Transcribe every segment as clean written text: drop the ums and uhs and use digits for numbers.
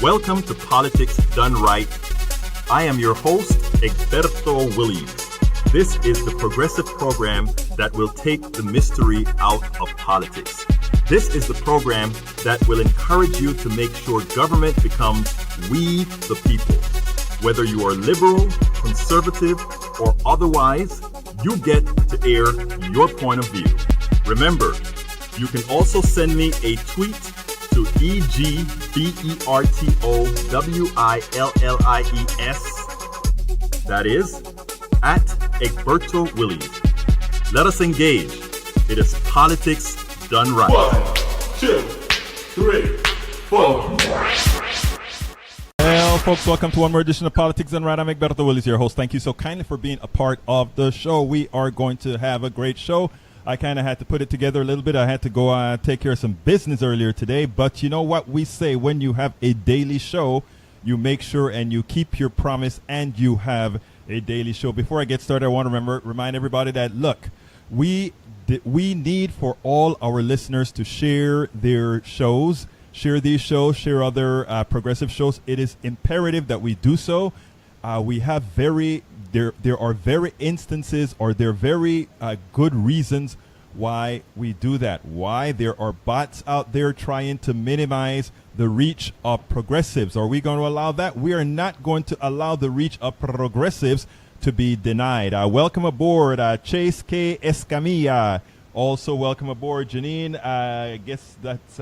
Welcome to Politics Done Right. I am your host, Egberto Willies. This is the progressive program that will take the mystery out of politics. This is the program that will encourage you to make sure government becomes we the people. Whether you are liberal, conservative, or otherwise, you get to air your point of view. Remember, you can also send me a tweet to EGBERTOWILLIES. That is, at Egberto Willies. Let us engage. It is politics done right. 1, 2, 3, 4. Well, folks, welcome to one more edition of Politics Done Right. I'm Egberto Willies, your host. Thank you so kindly for being a part of the show. We are going to have a great show. I kind of had to put it together a little bit. I had to go take care of some business earlier today. But you know what we say, when you have a daily show, you make sure and you keep your promise and you have a daily show. Before I get started, I want to remind everybody that, look, we need for all our listeners to share their shows, share these shows, share other progressive shows. It is imperative that we do so. We have there are very instances, or there are very good reasons why we do that. Why there are bots out there trying to minimize the reach of progressives. Are we going to allow that? We are not going to allow the reach of progressives to be denied. Welcome aboard, Chase K. Escamilla. Also, welcome aboard, Janine. I guess that's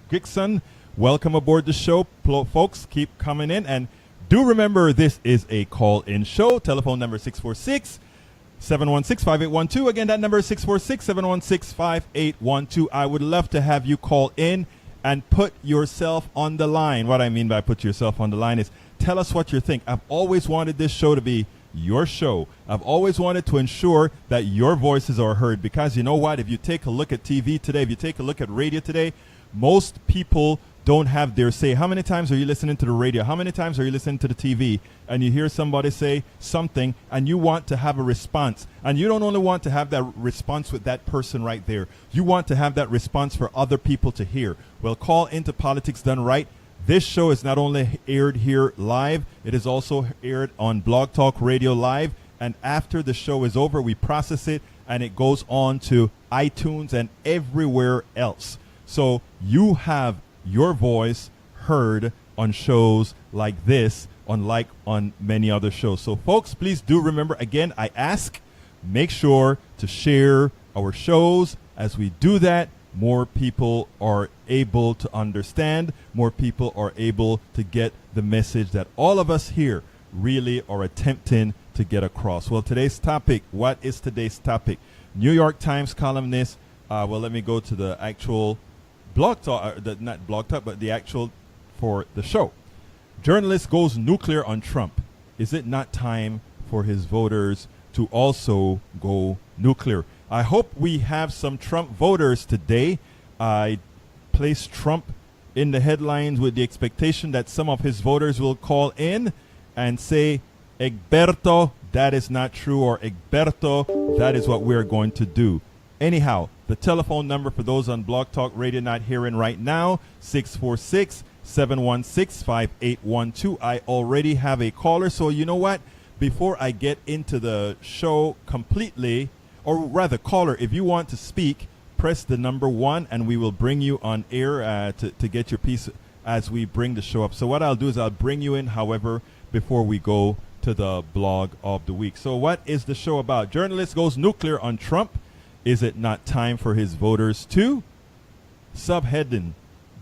Gixon. Welcome aboard the show, folks. Keep coming in. And do remember, this is a call-in show. Telephone number 646-716-5812. Again, that number is 646-716-5812. I would love to have you call in and put yourself on the line. What I mean by put yourself on the line is tell us what you think. I've always wanted this show to be your show. I've always wanted to ensure that your voices are heard, because you know what? If you take a look at TV today, if you take a look at radio today, most people don't have their say. How many times are you listening to the radio? How many times are you listening to the TV and you hear somebody say something and you want to have a response? And you don't only want to have that response with that person right there. You want to have that response for other people to hear. Well, call into Politics Done Right. This show is not only aired here live, it is also aired on Blog Talk Radio Live. And after the show is over, we process it and it goes on to iTunes and everywhere else. So you have your voice heard on shows like this, unlike on many other shows. So folks, please do remember, again, I ask, make sure to share our shows. As we do that, more people are able to understand, more people are able to get the message that all of us here really are attempting to get across. Well, today's topic, what is today's topic? New York Times columnist, well, let me go to the actual Blog Talk, not Blog Talk, but the actual for the show. Journalist goes nuclear on Trump. Is it not time for his voters to also go nuclear? I hope we have some Trump voters today. I placed Trump in the headlines with the expectation that some of his voters will call in and say, Egberto, that is not true, or Egberto, that is what we're going to do. Anyhow, the telephone number for those on Blog Talk Radio not hearing right now, 646-716-5812. I already have a caller, so you know what? Before I get into the show completely, or rather, caller, if you want to speak, press the number 1 and we will bring you on air to get your piece as we bring the show up. So what I'll do is I'll bring you in, however, before we go to the blog of the week. So what is the show about? Journalist goes nuclear on Trump. Is it not time for his voters to? Subheading,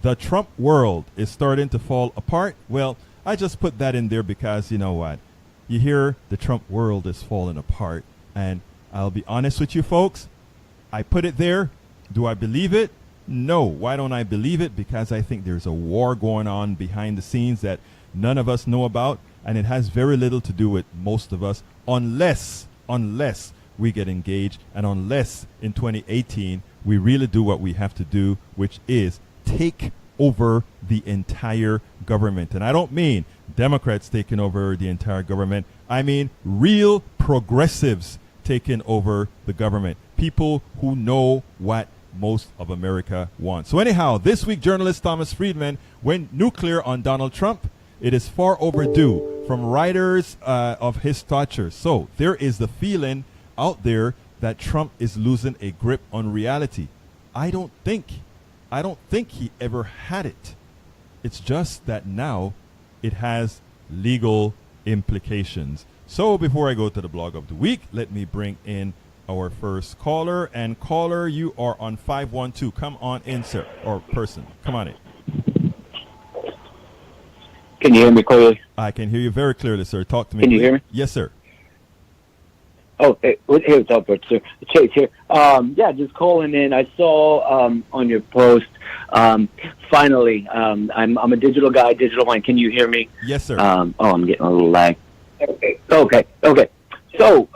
the Trump world is starting to fall apart. Well, I just put that in there because, you know what? You hear the Trump world is falling apart. And I'll be honest with you, folks. I put it there. Do I believe it? No. Why don't I believe it? Because I think there's a war going on behind the scenes that none of us know about. And it has very little to do with most of us, unless we get engaged, and unless in 2018 we really do what we have to do, which is take over the entire government. And I don't mean Democrats taking over the entire government. I mean real progressives taking over the government. People who know what most of America wants. So anyhow, this week, journalist Thomas Friedman went nuclear on Donald Trump. It is far overdue from writers of his stature. So there is the feeling out there that Trump is losing a grip on reality. I don't think he ever had it. It's just that now it has legal implications. So before I go to the blog of the week, let me bring in our first caller. And caller, you are on 512. Come on in, sir, or person. Come on in. Can you hear me clearly? I can hear you very clearly, sir. Talk to me. Can you hear me? Yes, sir. Oh, hey, what's up, sir? Chase here. Yeah, just calling in. I saw on your post. Finally, I'm a digital guy, digital mind. Can you hear me? Yes, sir. I'm getting a little lag. Okay. So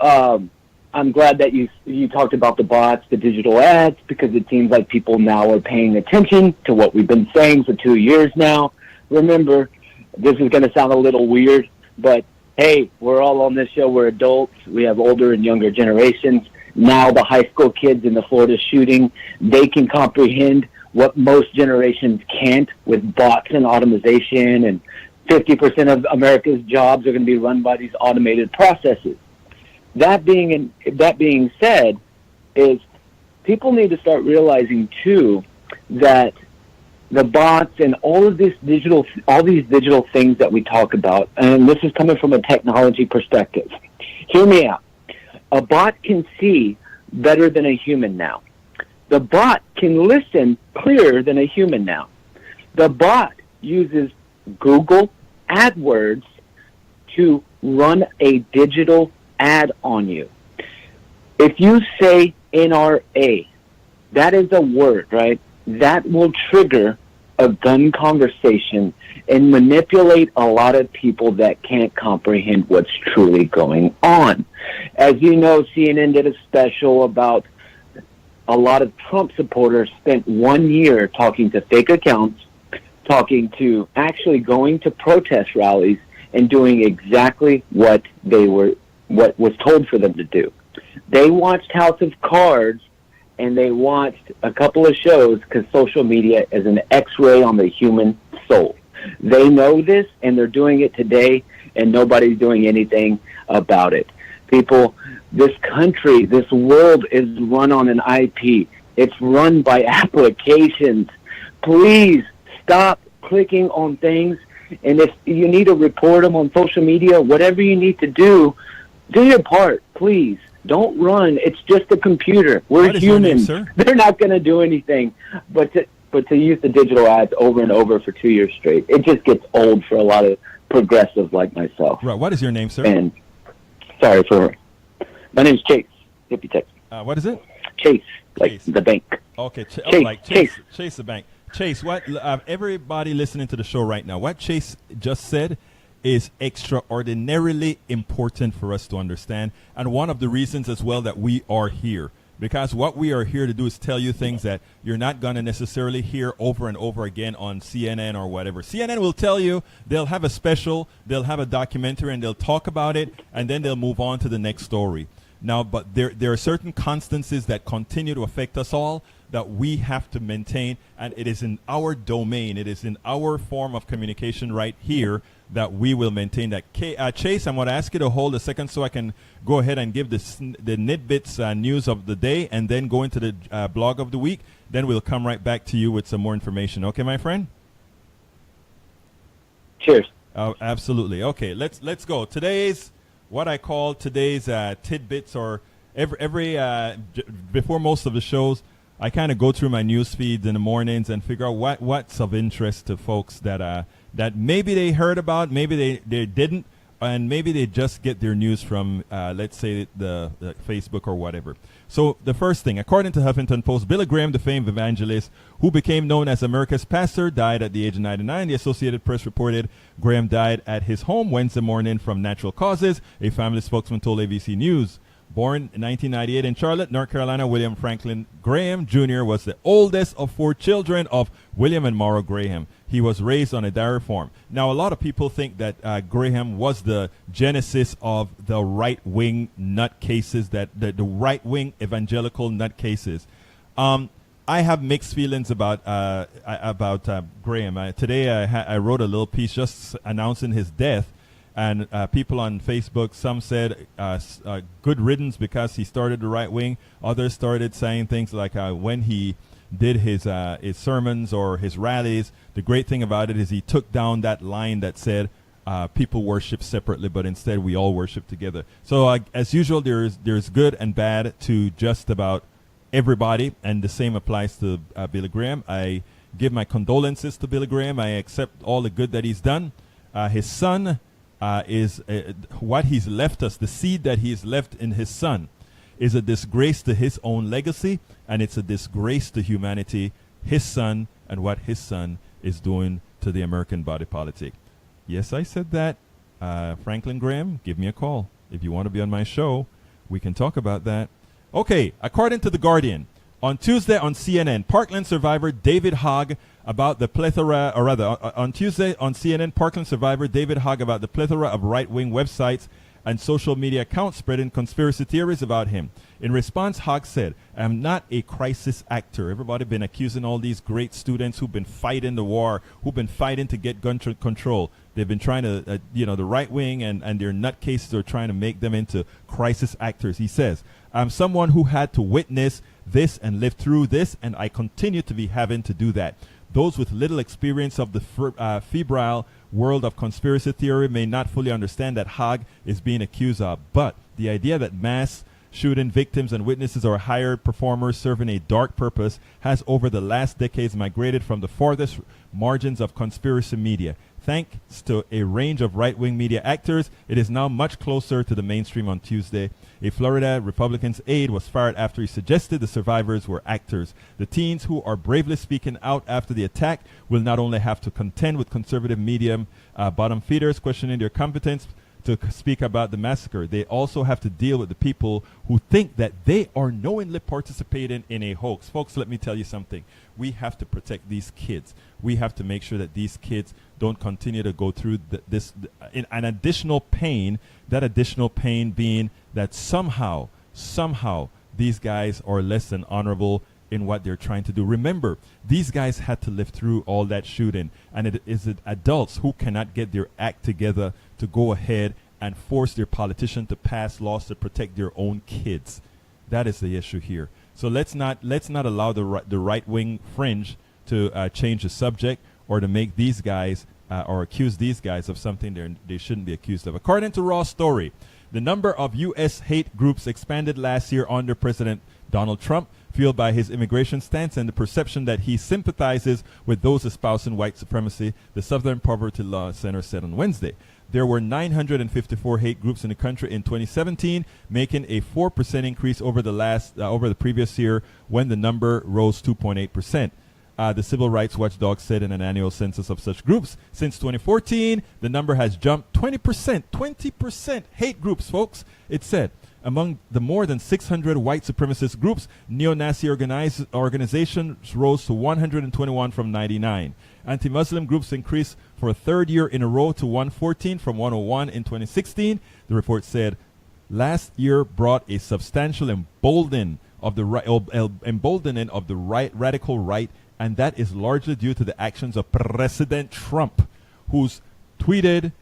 I'm glad that you talked about the bots, the digital ads, because it seems like people now are paying attention to what we've been saying for 2 years now. Remember, this is going to sound a little weird, but hey, we're all on this show. We're adults. We have older and younger generations. Now the high school kids in the Florida shooting, they can comprehend what most generations can't with bots and automation, and 50% of America's jobs are going to be run by these automated processes. That being said, is people need to start realizing too that the bots and all these digital things that we talk about, and this is coming from a technology perspective. Hear me out. A bot can see better than a human now. The bot can listen clearer than a human now. The bot uses Google AdWords to run a digital ad on you. If you say NRA, that is a word, right? That will trigger a gun conversation and manipulate a lot of people that can't comprehend what's truly going on. As you know, CNN did a special about a lot of Trump supporters spent 1 year talking to fake accounts, talking to actually going to protest rallies and doing exactly what was told for them to do. They watched House of Cards and they watched a couple of shows because social media is an X-ray on the human soul. They know this, and they're doing it today, and nobody's doing anything about it. People, this country, this world is run on an IP. It's run by applications. Please stop clicking on things, and if you need to report them on social media, whatever you need to do your part, please. Don't run. It's just a computer. We're humans. Your name, sir? They're not going to do anything but to use the digital ads over and over for 2 years straight. It just gets old for a lot of progressives like myself. Right. What is your name, sir? And sorry for my name's Chase. If you text. What is it? Chase, like Chase. the bank. Okay. Chase. Chase the bank. Chase, what everybody listening to the show right now, what Chase just said is extraordinarily important for us to understand, and one of the reasons as well that we are here, because what we are here to do is tell you things that you're not going to necessarily hear over and over again on CNN or whatever. CNN will tell you, they'll have a special, they'll have a documentary, and they'll talk about it, and then they'll move on to the next story. Now, but there are certain constancies that continue to affect us all that we have to maintain, and it is in our domain, it is in our form of communication right here that we will maintain that. Chase, I'm going to ask you to hold a second so I can go ahead and give the Tidbits news of the day and then go into the blog of the week. Then we'll come right back to you with some more information. Okay, my friend? Cheers. Absolutely. Okay, let's go. Today's, what I call today's Tidbits, or every before most of the shows, I kind of go through my news feeds in the mornings and figure out what's of interest to folks that maybe they heard about, maybe they didn't, and maybe they just get their news from, let's say, the Facebook or whatever. So the first thing, according to Huffington Post, Billy Graham, the famed evangelist who became known as America's pastor, died at the age of 99. The Associated Press reported Graham died at his home Wednesday morning from natural causes. A family spokesman told ABC News. Born in 1998 in Charlotte, North Carolina, William Franklin Graham Jr. was the oldest of 4 children of William and Maura Graham. He was raised on a dairy farm. Now, a lot of people think that Graham was the genesis of the right-wing nutcases, that the right-wing evangelical nutcases. I have mixed feelings about Graham. Today I wrote a little piece just announcing his death, and people on Facebook, some said good riddance because he started the right wing. Others started saying things like when he did his sermons or his rallies, the great thing about it is he took down that line that said people worship separately, but instead we all worship together. So as usual, there's good and bad to just about everybody, and the same applies to Billy Graham. I give my condolences to Billy Graham. I accept all the good that he's done. His son is what he's left us, the seed that he's left in his son is a disgrace to his own legacy, and it's a disgrace to humanity, his son, and what his son is doing to the American body politic. Yes, I said that. Franklin Graham, give me a call. If you want to be on my show, we can talk about that. Okay, according to The Guardian, on Tuesday on CNN, Parkland survivor David Hogg about the plethora, or rather, on Tuesday on CNN, Parkland survivor David Hogg about the plethora of right-wing websites and social media accounts spreading conspiracy theories about him. In response, Hogg said, "I'm not a crisis actor." Everybody been accusing all these great students who've been fighting the war, who've been fighting to get gun control. They've been trying to, the right wing and their nutcases are trying to make them into crisis actors. He says, "I'm someone who had to witness this and live through this, and I continue to be having to do that. Those with little experience of the febrile world of conspiracy theory may not fully understand that Hogg is being accused of, but the idea that mass shooting victims and witnesses are hired performers serving a dark purpose has over the last decades migrated from the farthest margins of conspiracy media. Thanks to a range of right-wing media actors, it is now much closer to the mainstream." On Tuesday, a Florida Republican's aide was fired after he suggested the survivors were actors. The teens who are bravely speaking out after the attack will not only have to contend with conservative media bottom feeders questioning their competence to speak about the massacre, they also have to deal with the people who think that they are knowingly participating in a hoax. Folks, let me tell you something. We have to protect these kids. We have to make sure that these kids don't continue to go through an additional pain, that additional pain being that somehow these guys are less than honorable in what they're trying to do. Remember, these guys had to live through all that shooting, and it is adults who cannot get their act together to go ahead and force their politician to pass laws to protect their own kids. That is the issue here. So let's not allow the right-wing fringe to change the subject or to make these guys or accuse these guys of something they shouldn't be accused of. According to Raw Story, the number of U.S. hate groups expanded last year under President Donald Trump, fueled by his immigration stance and the perception that he sympathizes with those espousing white supremacy, the Southern Poverty Law Center said on Wednesday. There were 954 hate groups in the country in 2017, making a 4% increase over the previous year when the number rose 2.8%. The Civil Rights Watchdog said in an annual census of such groups. Since 2014, the number has jumped 20%. 20% hate groups, folks. It said, among the more than 600 white supremacist groups, neo-Nazi organizations rose to 121 from 99. Anti-Muslim groups increased for a third year in a row to 114 from 101 in 2016. The report said last year brought a substantial emboldening of the radical right, and that is largely due to the actions of President Trump, who's tweeted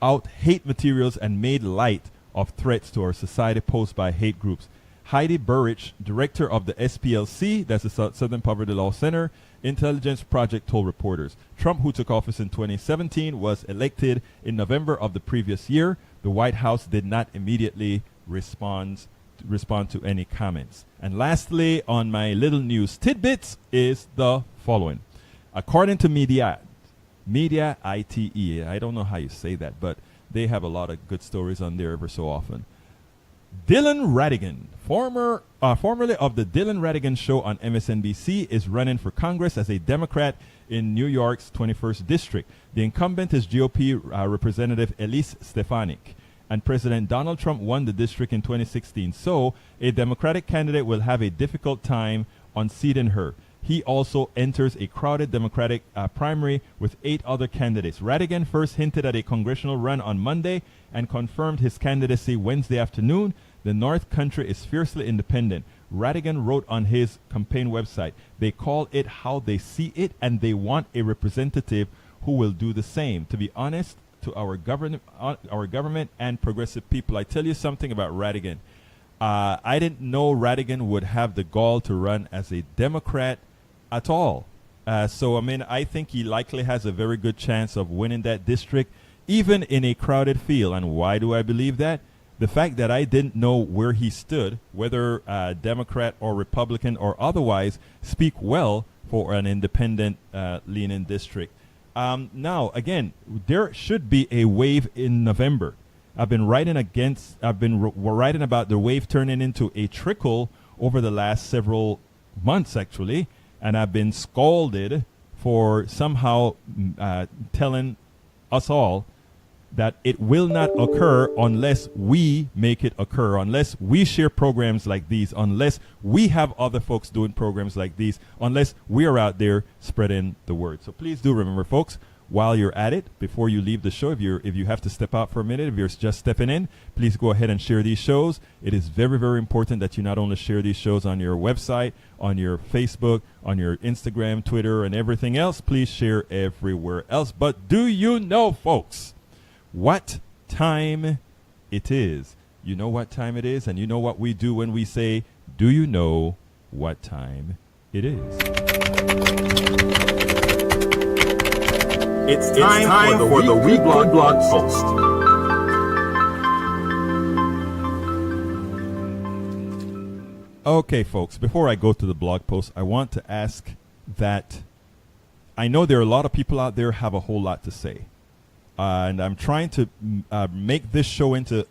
out hate materials and made light of threats to our society posed by hate groups. Heidi Burrich, director of the SPLC, that's the Southern Poverty Law Center, Intelligence Project, told reporters. Trump, who took office in 2017, was elected in November of the previous year. The White House did not immediately respond to any comments. And lastly, on my little news tidbits is the following. According to Media ITE, I don't know how you say that, but they have a lot of good stories on there ever so often. Dylan Ratigan, formerly of the Dylan Ratigan Show on MSNBC, is running for Congress as a Democrat in New York's 21st District. The incumbent is GOP Representative Elise Stefanik, and President Donald Trump won the district in 2016. So a Democratic candidate will have a difficult time unseating her. He also enters a crowded Democratic primary with 8 other candidates. Ratigan first hinted at a congressional run on Monday and confirmed his candidacy Wednesday afternoon. The North Country is fiercely independent. Ratigan wrote on his campaign website, they call it how they see it, and they want a representative who will do the same. To be honest, to our government and progressive people, I tell you something about Ratigan. I didn't know Ratigan would have the gall to run as a Democrat at all. So, I mean, I think he likely has a very good chance of winning that district, even in a crowded field. And why do I believe that? The fact that I didn't know where he stood, whether Democrat or Republican or otherwise, speak well for an independent leaning district. Now, again, there should be a wave in November. I've been writing about the wave turning into a trickle over the last several months, actually, and I've been scolded for somehow telling us all that it will not occur unless we make it occur, unless we share programs like these, unless we have other folks doing programs like these, unless we are out there spreading the word. So please do remember, folks, while you're at it, before you leave the show, if you have to step out for a minute, if you're just stepping in, please go ahead and share these shows. It is very, very important that you not only share these shows on your website, on your Facebook, on your Instagram, Twitter, and everything else. Please share everywhere else. But do you know, folks, what time it is? You know what time it is, and you know what we do when we say, do you know what time it is? It's time for the weekly blog post. Okay, folks, before I go to the blog post, I want to ask that I know there are a lot of people out there who have a whole lot to say. And I'm trying to make this show into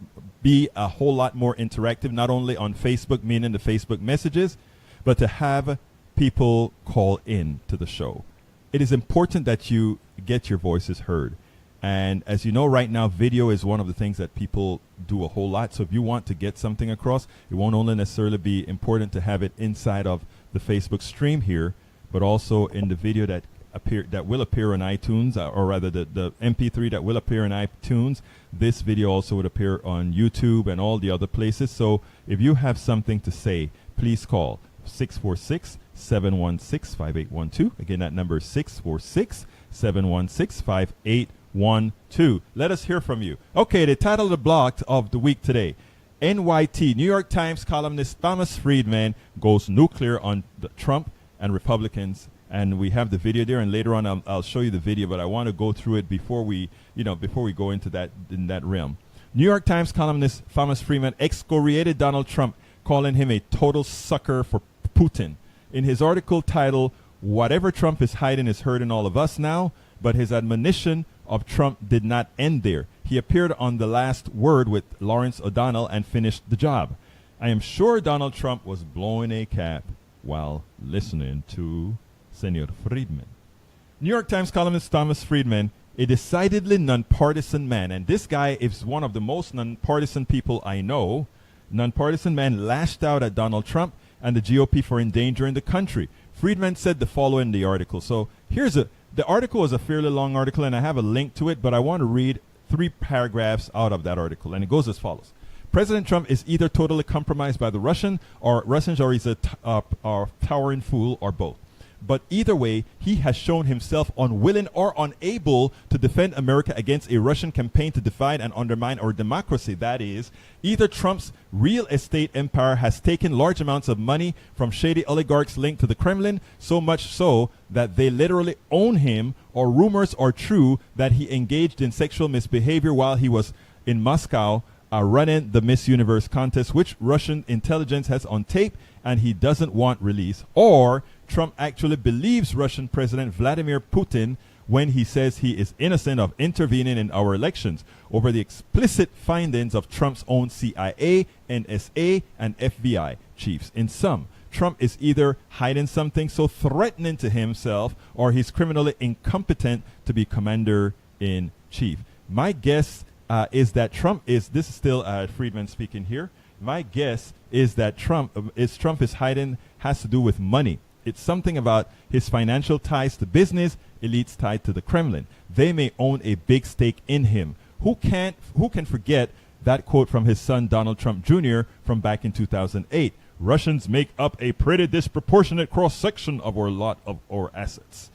be a whole lot more interactive, not only on Facebook, meaning the Facebook messages, but to have people call in to the show. It is important that you get your voices heard. And as you know, right now, video is one of the things that people do a whole lot. So if you want to get something across, it won't only necessarily be important to have it inside of the Facebook stream here, but also in the video that will appear on iTunes, or rather the MP3 that will appear on iTunes. This video also would appear on YouTube and all the other places. So if you have something to say, please call 646-716-5812. Again, that number is 646-716-5812. Let us hear from you. Okay, the title of the blog of the week today: NYT, New York Times columnist Thomas Friedman goes nuclear on the Trump and Republicans. And we have the video there, and later on I'll show you the video, but I want to go through it before we go into that in that realm. New York Times columnist Thomas Friedman excoriated Donald Trump, calling him a total sucker for Putin. In his article titled, "Whatever Trump is hiding is hurting all of us now," but his admonition of Trump did not end there. He appeared on The Last Word with Lawrence O'Donnell and finished the job. I am sure Donald Trump was blowing a cap while listening to Senor Friedman. New York Times columnist Thomas Friedman, a decidedly nonpartisan man, and this guy is one of the most nonpartisan people I know. Nonpartisan man lashed out at Donald Trump and the GOP for endangering the country. Friedman said the following in the article. So the article is a fairly long article, and I have a link to it, but I want to read 3 paragraphs out of that article, and it goes as follows. President Trump is either totally compromised by the Russians, or he's a towering fool, or both. But either way, he has shown himself unwilling or unable to defend America against a Russian campaign to divide and undermine our democracy. That is, either Trump's real estate empire has taken large amounts of money from shady oligarchs linked to the Kremlin, so much so that they literally own him, or rumors are true that he engaged in sexual misbehavior while he was in Moscow running the Miss Universe contest, which Russian intelligence has on tape and he doesn't want released. Or Trump actually believes Russian President Vladimir Putin when he says he is innocent of intervening in our elections over the explicit findings of Trump's own CIA, NSA, and FBI chiefs. In sum, Trump is either hiding something so threatening to himself, or he's criminally incompetent to be commander-in-chief. My guess is that Trump is, this is still Friedman speaking here, my guess is that Trump is hiding has to do with money. It's something about his financial ties to business, elites tied to the Kremlin. They may own a big stake in him. Who can forget that quote from his son Donald Trump Jr. from back in 2008? Russians make up a pretty disproportionate cross-section of our lot of our assets.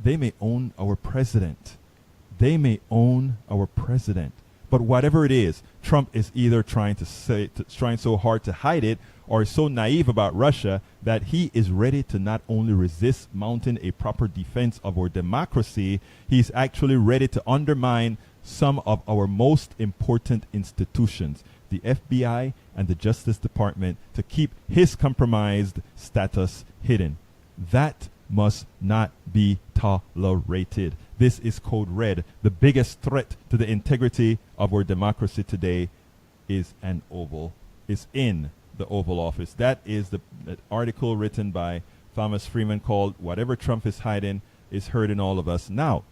They may own our president. They may own our president. But whatever it is, Trump is either trying so hard to hide it, or is so naive about Russia that he is ready to not only resist mounting a proper defense of our democracy, he's actually ready to undermine some of our most important institutions, the FBI and the Justice Department, to keep his compromised status hidden. That must not be tolerated. This is Code Red. The biggest threat to the integrity of our democracy today is in the Oval Office. That is the article written by Thomas Friedman called "Whatever Trump is Hiding is Hurting All of Us." Now,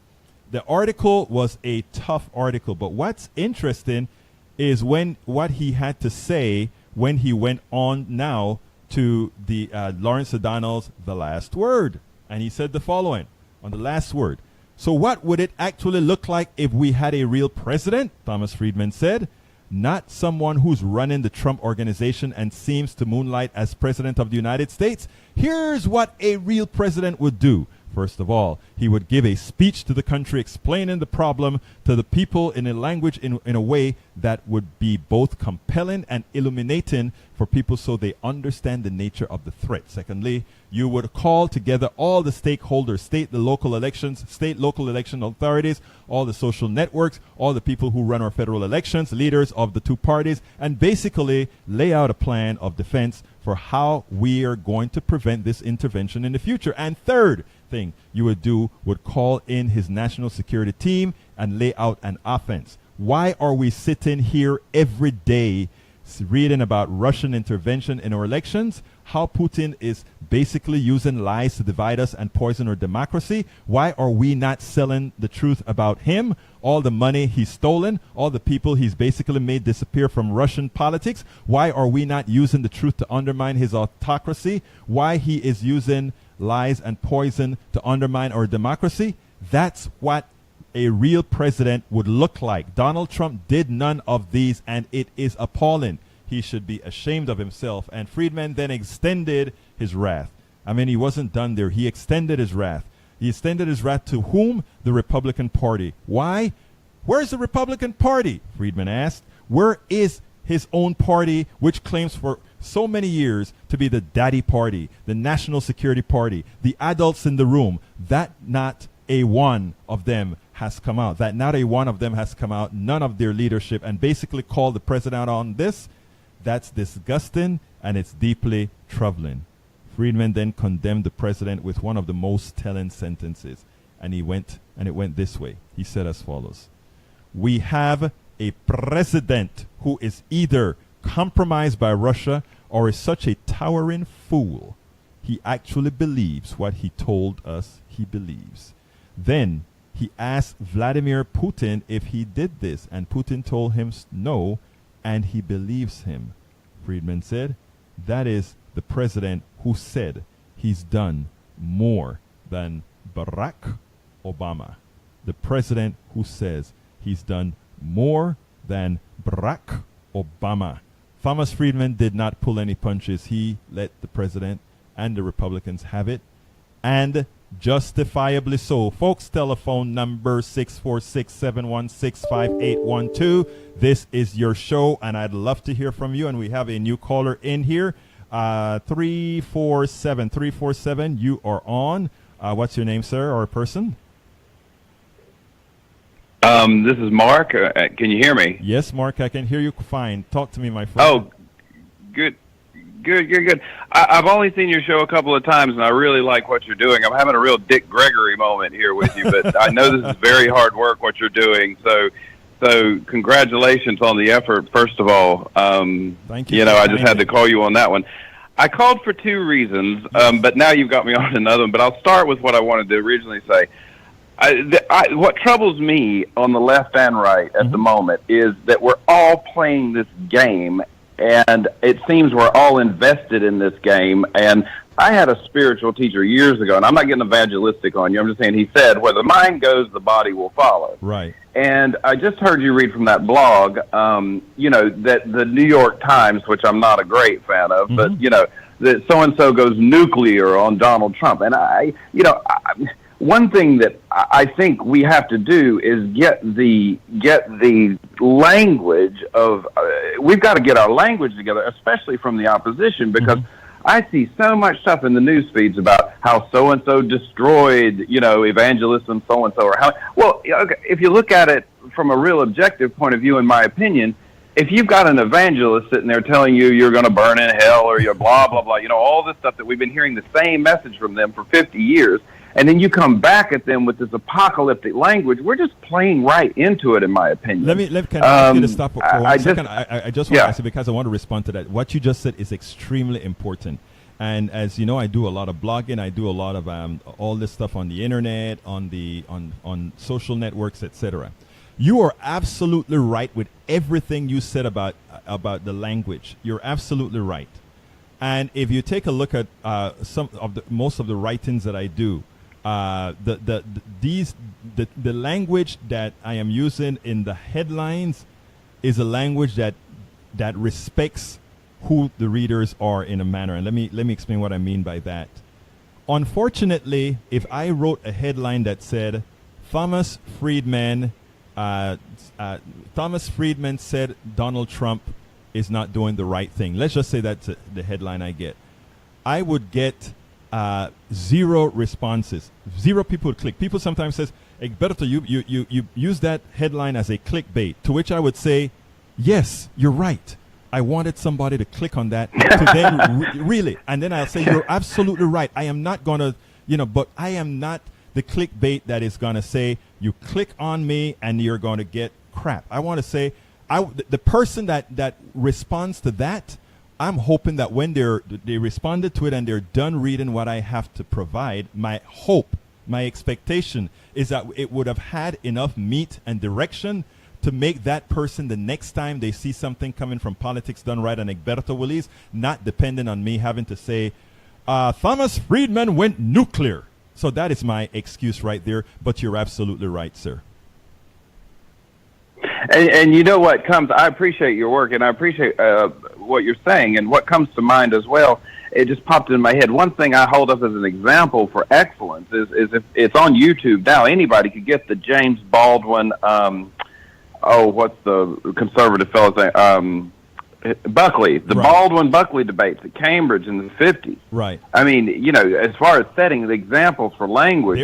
the article was a tough article, but what's interesting is what he had to say when he went on now to the Lawrence O'Donnell's The Last Word. And he said the following on The Last Word. So what would it actually look like if we had a real president? Thomas Friedman said. Not someone who's running the Trump organization and seems to moonlight as president of the United States. Here's what a real president would do. First of all, he would give a speech to the country explaining the problem to the people in a language in a way that would be both compelling and illuminating for people so they understand the nature of the threat. Secondly, you would call together all the stakeholders, state, local election authorities, all the social networks, all the people who run our federal elections, leaders of the two parties, and basically lay out a plan of defense for how we are going to prevent this intervention in the future. And third thing you would call in his national security team and lay out an offense. Why are we sitting here every day reading about Russian intervention in our elections? How Putin is basically using lies to divide us and poison our democracy? Why are we not selling the truth about him? All the money he's stolen, all the people he's basically made disappear from Russian politics. Why are we not using the truth to undermine his autocracy? Why he is using lies and poison to undermine our democracy? That's what a real president would look like. Donald Trump did none of these, and it is appalling. He should be ashamed of himself. And Friedman then extended his wrath. I mean, he wasn't done there. He extended his wrath. He extended his wrath to whom? The Republican Party. Why? Where's the Republican Party? Friedman asked. Where is his own party, which claims for so many years to be the daddy party, the national security party, the adults in the room? That not a one of them has come out. None of their leadership, and basically called the president on this. That's disgusting, and it's deeply troubling. Friedman then condemned the president with one of the most telling sentences, and it went this way. He said as follows: "We have a president who is either compromised by Russia or is such a towering fool. He actually believes what he told us he believes." Then he asked Vladimir Putin if he did this, and Putin told him no, and he believes him. Friedman said, that is the president who said he's done more than Barack Obama. The president who says he's done more than Barack Obama. Thomas Friedman did not pull any punches. He let the president and the Republicans have it, and justifiably so. Folks, telephone number 646-716-5812. This is your show, and I'd love to hear from you. And we have a new caller in here. 347, you are on. What's your name, sir, or person? This is Mark. Can you hear me? Yes, Mark, I can hear you fine. Talk to me, my friend. Oh, good. I've only seen your show a couple of times, and I really like what you're doing. I'm having a real Dick Gregory moment here with you, but I know this is very hard work, what you're doing. So congratulations on the effort, first of all. Thank you. I just had to call you on that one. I called for two reasons, but now you've got me on another one. But I'll start with what I wanted to originally say. What troubles me on the left and right at the moment is that we're all playing this game, and it seems we're all invested in this game, and I had a spiritual teacher years ago, and I'm not getting evangelistic on you. I'm just saying he said, where the mind goes, the body will follow. Right. And I just heard you read from that blog, that the New York Times, which I'm not a great fan of, but, that so-and-so goes nuclear on Donald Trump. And one thing that I think we have to do is get the language of, we've got to get our language together, especially from the opposition, because I see so much stuff in the news feeds about how so-and-so destroyed, evangelism, so-and-so, or how, well, okay, if you look at it from a real objective point of view, in my opinion, if you've got an evangelist sitting there telling you you're going to burn in hell or you're blah, blah, blah, all this stuff that we've been hearing the same message from them for 50 years, and then you come back at them with this apocalyptic language, we're just playing right into it, in my opinion. Can I ask you to stop for one second? Just, I just want to ask you, because I want to respond to that. What you just said is extremely important. And as you know, I do a lot of blogging. I do a lot of all this stuff on the internet, on social networks, etc. You are absolutely right with everything you said about the language. You're absolutely right. And if you take a look at most of the writings that I do, the language that I am using in the headlines is a language that respects who the readers are in a manner. And let me explain what I mean by that. Unfortunately, if I wrote a headline that said Thomas Friedman said Donald Trump is not doing the right thing. Let's just say that's the headline I get. I would get 0 responses. 0 people would click. People sometimes says, Egberto, you use that headline as a clickbait, to which I would say, yes, you're right. I wanted somebody to click on that to then really. And then I'll say, you're absolutely right. I am not going to, but I am not the clickbait that is going to say, you click on me and you're going to get crap. I want to say, the person that responds to that, I'm hoping that when they responded to it and they're done reading what I have to provide, my hope, my expectation is that it would have had enough meat and direction to make that person, the next time they see something coming from Politics Done Right and Egberto Willies, not dependent on me having to say, Thomas Friedman went nuclear. So that is my excuse right there. But you're absolutely right, sir. And you know what comes, I appreciate your work, and I appreciate what you're saying, and what comes to mind as well, it just popped in my head. One thing I hold up as an example for excellence is if it's on YouTube now, anybody could get the James Baldwin, what's the conservative fellow's name? Buckley, the Baldwin-Buckley debates at Cambridge in the 50s. Right. I mean, as far as setting the examples for language,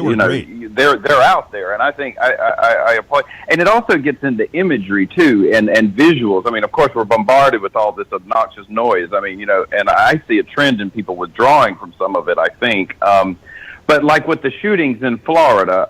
they're out there, and I think I applaud. And it also gets into imagery too, and visuals. I mean, of course, we're bombarded with all this obnoxious noise. I mean, and I see a trend in people withdrawing from some of it, I think. But like with the shootings in Florida,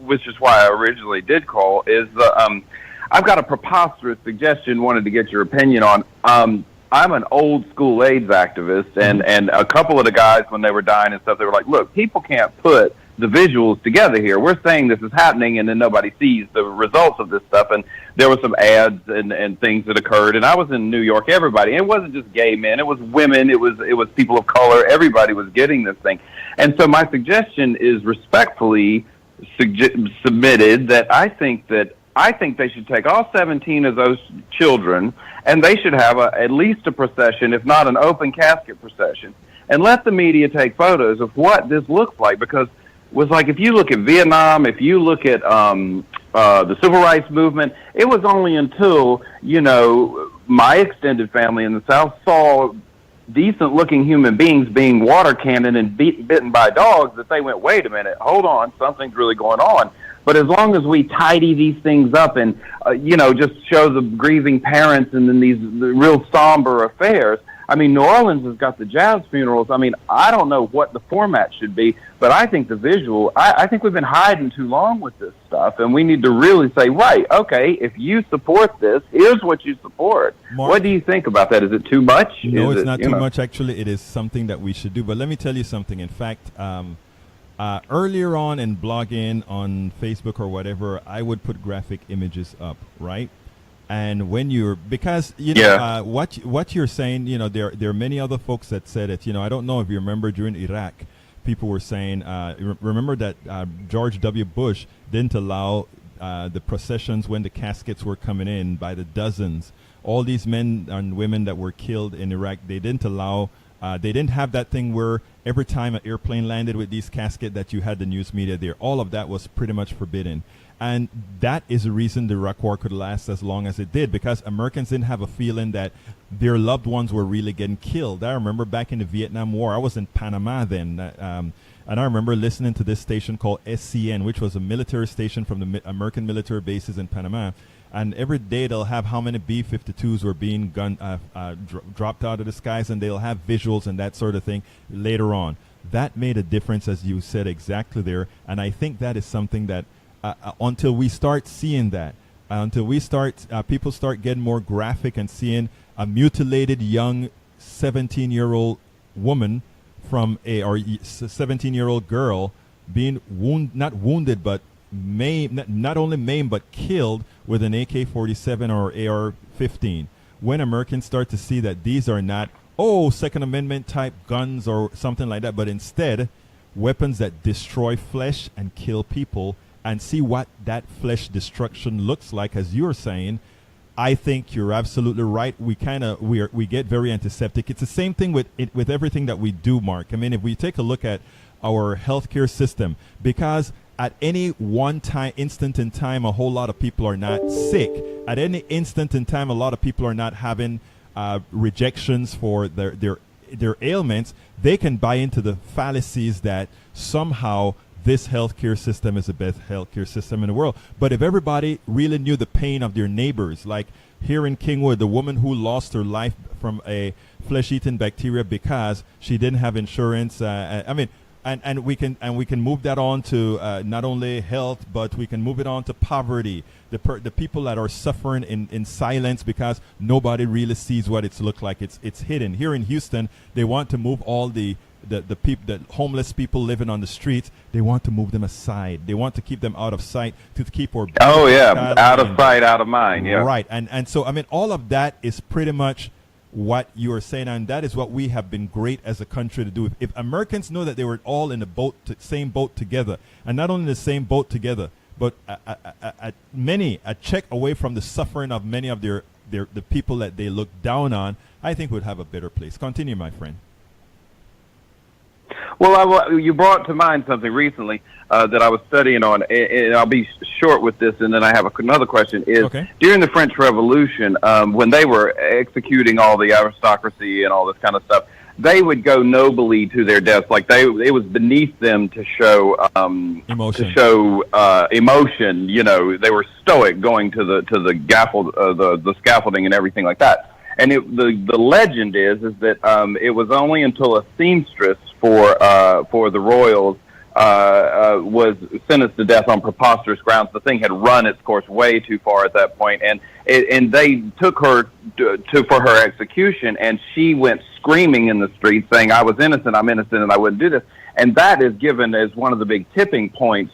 which is why I originally did call, is the I've got a preposterous suggestion, wanted to get your opinion on. I'm an old school AIDS activist, and a couple of the guys, when they were dying and stuff, they were like, look, people can't put the visuals together here. We're saying this is happening, and then nobody sees the results of this stuff. And there were some ads and things that occurred, and I was in New York. Everybody, it wasn't just gay men, it was women, it was people of color. Everybody was getting this thing. And so my suggestion is respectfully submitted that I think they should take all 17 of those children, and they should have at least a procession, if not an open casket procession, and let the media take photos of what this looks like. Because it was like, if you look at Vietnam, if you look at the civil rights movement, it was only until, my extended family in the South saw decent-looking human beings being water cannoned and bitten by dogs that they went, wait a minute, hold on, something's really going on. But as long as we tidy these things up and, just show the grieving parents and then the real somber affairs, I mean, New Orleans has got the jazz funerals. I mean, I don't know what the format should be, but I think the visual, I think we've been hiding too long with this stuff, and we need to really say, right, okay, if you support this, here's what you support. Mark, what do you think about that? Is it too much? No, it's not too much. Actually, it is something that we should do. But let me tell you something. In fact, earlier on in blogging on Facebook or whatever, I would put graphic images up, right? And when because you know what you're saying, you know, there are many other folks that said it. You know, I don't know if you remember during Iraq, people were saying, remember that George W. Bush didn't allow the processions when the caskets were coming in by the dozens. All these men and women that were killed in Iraq, they didn't allow. They didn't have that thing where every time an airplane landed with these caskets that you had the news media there. All of that was pretty much forbidden. And that is the reason the Iraq War could last as long as it did, because Americans didn't have a feeling that their loved ones were really getting killed. I remember back in the Vietnam War, I was in Panama then, and I remember listening to this station called SCN, which was a military station from the American military bases in Panama. And every day they'll have how many B-52s were being dropped out of the skies, and they'll have visuals and that sort of thing later on. That made a difference, as you said exactly there, and I think that is something that until we start seeing that, until we start, people start getting more graphic and seeing a mutilated young 17-year-old woman or 17-year-old girl being not wounded, but maimed, not only maimed, but killed with an AK-47 or AR-15. When Americans start to see that these are not, Second Amendment type guns or something like that, but instead weapons that destroy flesh and kill people, and see what that flesh destruction looks like, as you're saying, I think you're absolutely right. We get very antiseptic. It's the same thing with everything that we do, Mark. I mean, if we take a look at our healthcare system, because at any one time, instant in time, a whole lot of people are not sick. At any instant in time, a lot of people are not having rejections for their ailments. They can buy into the fallacies that somehow this healthcare system is the best healthcare system in the world. But if everybody really knew the pain of their neighbors, like here in Kingwood, the woman who lost her life from a flesh-eating bacteria because she didn't have insurance. And we can move that on to not only health, but we can move it on to poverty. The people that are suffering in silence because nobody really sees what it's looked like. It's hidden. Here in Houston, they want to move all the homeless people living on the streets. They want to move them aside. They want to keep them out of sight to keep our out of sight, out of mind. Yeah, right. And so I mean, all of that is pretty much what you are saying, and that is what we have been great as a country to do. If Americans know that they were all in the same boat together, and not only the same boat together, but a check away from the suffering of many of the people that they look down on, I think would have a better place. Continue, my friend. Well, you brought to mind something recently that I was studying on, and I'll be short with this, and then I have another question. During the French Revolution, when they were executing all the aristocracy and all this kind of stuff, they would go nobly to their deaths. Like it was beneath them to show emotion. Emotion. You know, they were stoic going to the the scaffolding and everything like that. And the legend is that it was only until a seamstress for the royals was sentenced to death on preposterous grounds. The thing had run its course way too far at that point, and they took her for her execution, and she went screaming in the street saying, "I was innocent, I'm innocent, and I wouldn't do this." And that is given as one of the big tipping points,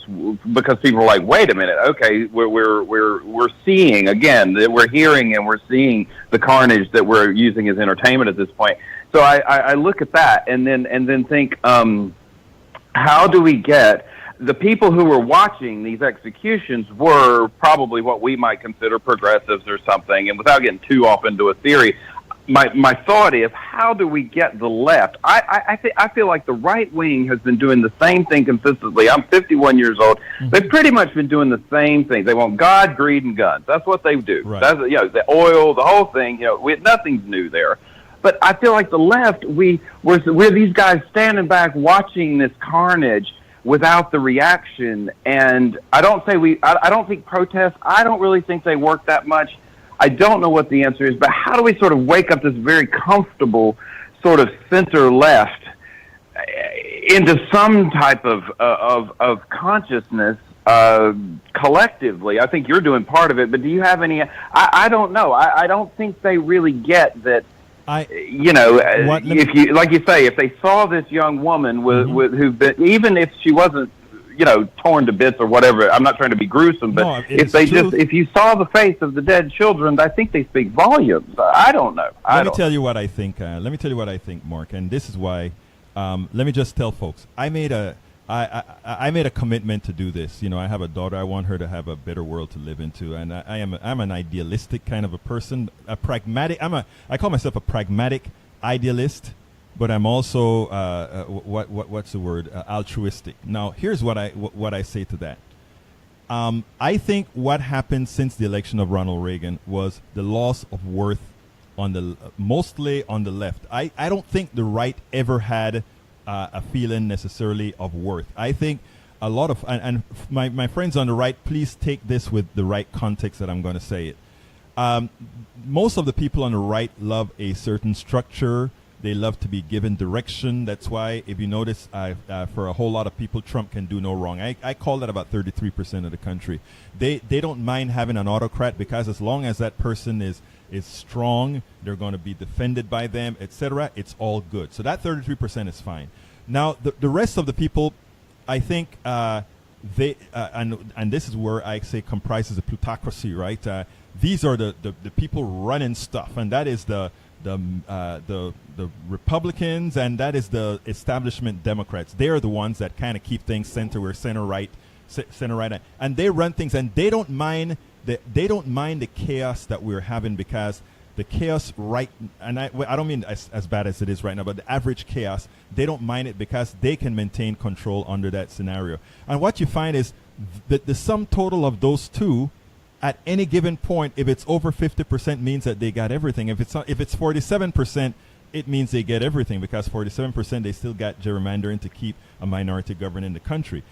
because people are like, "Wait a minute, okay, we're seeing again, that we're hearing and we're seeing the carnage that we're using as entertainment at this point." So I look at that and then think, how do we get the people who were watching these executions were probably what we might consider progressives or something. And without getting too off into a theory, my thought is, how do we get the left? I feel like the right wing has been doing the same thing consistently. I'm 51 years old. Mm-hmm. They've pretty much been doing the same thing. They want God, greed, and guns. That's what they do. Right. That's, the oil, the whole thing. Nothing's new there. But I feel like the left, we're these guys standing back watching this carnage without the reaction. And I don't think protests, I don't really think they work that much. I don't know what the answer is, but how do we sort of wake up this very comfortable sort of center left into some type of consciousness collectively? I think you're doing part of it, but do you have any? I don't know. I don't think they really get that. If you like you say, if they saw this young woman with who, even if she wasn't, torn to bits or whatever. I'm not trying to be gruesome, but No, if you saw the face of the dead children, I think they speak volumes. I don't know. Let me tell you what I think. Mark, and this is why. Let me just tell folks. I made a commitment to do this. I have a daughter. I want her to have a better world to live into, and I'm an idealistic kind of a person, a pragmatic. I call myself a pragmatic idealist, but I'm also what's the word? Altruistic. Now, here's what I say to that. I think what happened since the election of Ronald Reagan was the loss of worth mostly on the left. I don't think the right ever had a feeling necessarily of worth. I think a lot of and my friends on the right, please take this with the right context that I'm going to say it. Most of the people on the right love a certain structure. They love to be given direction. That's why, if you notice, for a whole lot of people, Trump can do no wrong. I call that about 33% of the country. They don't mind having an autocrat, because as long as that person is strong, they're going to be defended by them, etc. It's all good. So that 33% is fine. Now, the rest of the people, I think, they and this is where I say comprises a plutocracy, right? These are the people running stuff, and that is the Republicans, and that is the establishment Democrats. They are the ones that kind of keep things center right, and they run things, and they don't mind the chaos that we're having, because the chaos and I don't mean as bad as it is right now, but the average chaos, they don't mind it because they can maintain control under that scenario. And what you find is that the sum total of those two, at any given point, if it's over 50%, means that they got everything. If it's 47%, it means they get everything, because 47% they still got gerrymandering to keep a minority governing the country.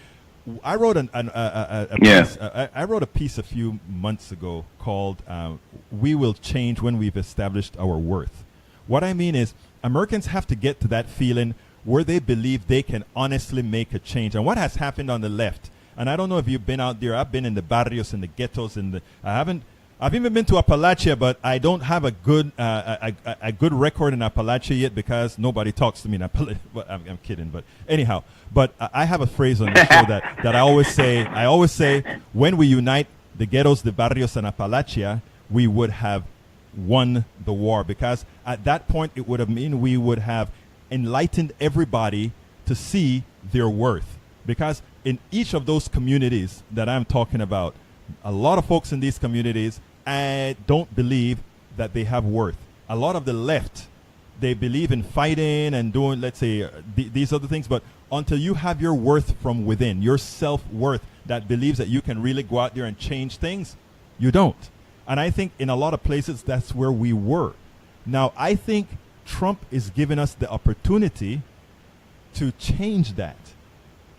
I wrote I wrote a piece a few months ago called "We Will Change When We've Established Our Worth." What I mean is, Americans have to get to that feeling where they believe they can honestly make a change. And what has happened on the left? And I don't know if you've been out there. I've been in the barrios, in the ghettos, I've even been to Appalachia, but I don't have a good record in Appalachia yet, because nobody talks to me in Appalachia. I'm kidding, but anyhow. But I have a phrase on the show that I always say. I always say, when we unite the ghettos, the barrios, and Appalachia, we would have won the war, because at that point it would have mean we would have enlightened everybody to see their worth. Because in each of those communities that I'm talking about, a lot of folks in these communities don't believe that they have worth. A lot of the left, they believe in fighting and doing, let's say, these other things, but until you have your worth from within, your self-worth that believes that you can really go out there and change things, you don't. And I think in a lot of places, that's where we were. Now, I think Trump is giving us the opportunity to change that.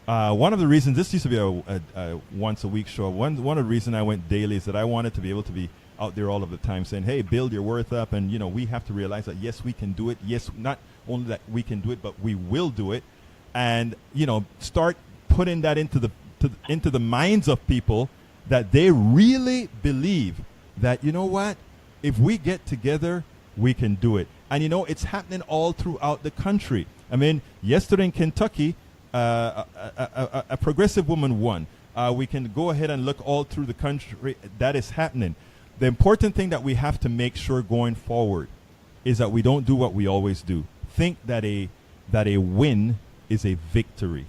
One of the reasons, this used to be a once a week show. One of the reasons I went daily is that I wanted to be able to be out there all of the time saying, hey, build your worth up. And, we have to realize that, yes, we can do it. Yes, not only that we can do it, but we will do it. And, start putting that into the minds of people, that they really believe that, you know what, if we get together, we can do it. And, it's happening all throughout the country. I mean, yesterday in Kentucky, a progressive woman won. We can go ahead and look all through the country. That is happening. The important thing that we have to make sure going forward is that we don't do what we always do. Think that a win is a victory.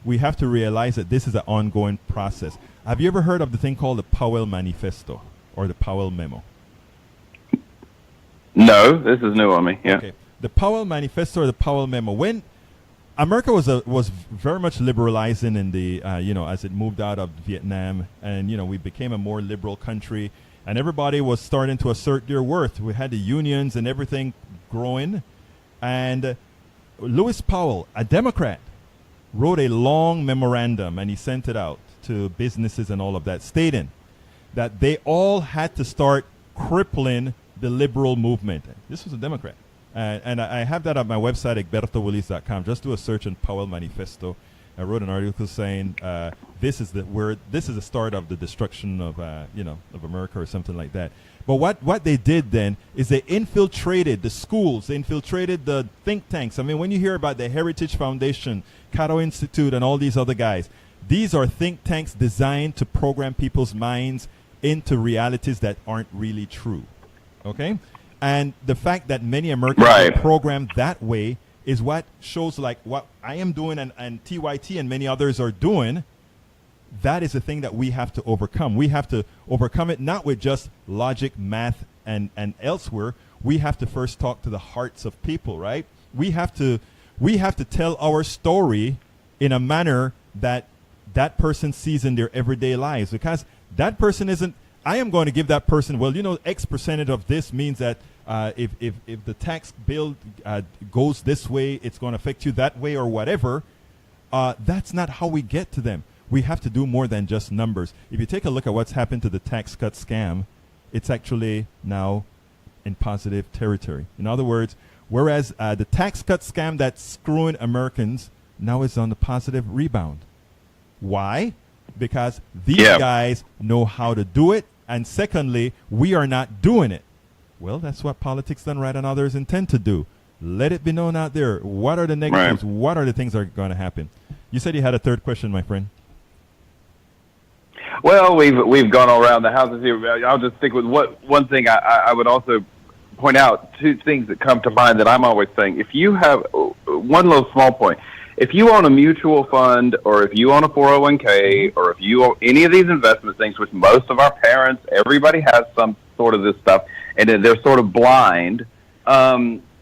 We have to realize that this is an ongoing process. Have you ever heard of the thing called the Powell Manifesto or the Powell Memo? No, this is new on me. Yeah. Okay. The Powell Manifesto or the Powell Memo. When America was very much liberalizing in the as it moved out of Vietnam, and we became a more liberal country, and everybody was starting to assert their worth. We had the unions and everything growing, and Lewis Powell, a Democrat, wrote a long memorandum, and he sent it out to businesses and all of that, stating that they all had to start crippling the liberal movement. This was a Democrat. And I have that on my website, egbertowillies.com. Just do a search on Powell Manifesto. I wrote an article saying this is the start of the destruction of of America or something like that. But what they did then is they infiltrated the schools, they infiltrated the think tanks. I mean, when you hear about the Heritage Foundation, Cato Institute, and all these other guys, These are think tanks designed to program people's minds into realities that aren't really true. Okay? And the fact that many Americans Right. are programmed that way is what shows like what I am doing and TYT and many others are doing. That is a thing that we have to overcome. We have to overcome it not with just logic, math, and elsewhere. We have to first talk to the hearts of people, right? We have to tell our story in a manner that that person sees in their everyday lives, because that person isn't. I am going to give that person, well, you know, X percentage of this means that if the tax bill goes this way, it's going to affect you that way or whatever. That's not how we get to them. We have to do more than just numbers. If you take a look at what's happened to the tax cut scam, it's actually now in positive territory. In other words, whereas the tax cut scam that's screwing Americans now is on the positive rebound. Why? Because these guys know how to do it, and secondly, we are not doing it. Well, that's what Politics Done Right and others intend to do. Let it be known out there. What are the negatives? Right. What are the things that are going to happen? You said you had a third question, my friend. Well, we've gone all around the houses here. I'll just stick with one thing. I would also point out two things that come to mind that I'm always saying. If you have one little small point, if you own a mutual fund, or if you own a 401k, or if you own any of these investment things, which most of our parents, everybody has some sort of this stuff, and they're sort of blind,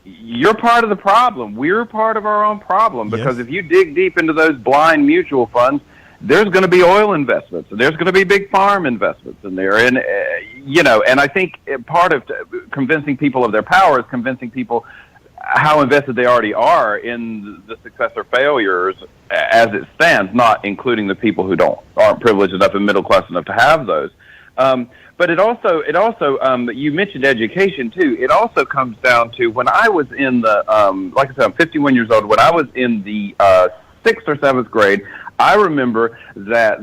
you're part of the problem. We're part of our own problem, because if you dig deep into those blind mutual funds, there's going to be oil investments, and there's going to be big farm investments in there. And, and I think part of convincing people of their power is convincing people how invested they already are in the success or failures as it stands, not including the people who aren't privileged enough and middle class enough to have those. But it also, you mentioned education too. It also comes down to when I was in the, like I said, I'm 51 years old. When I was in the 6th or 7th grade, I remember that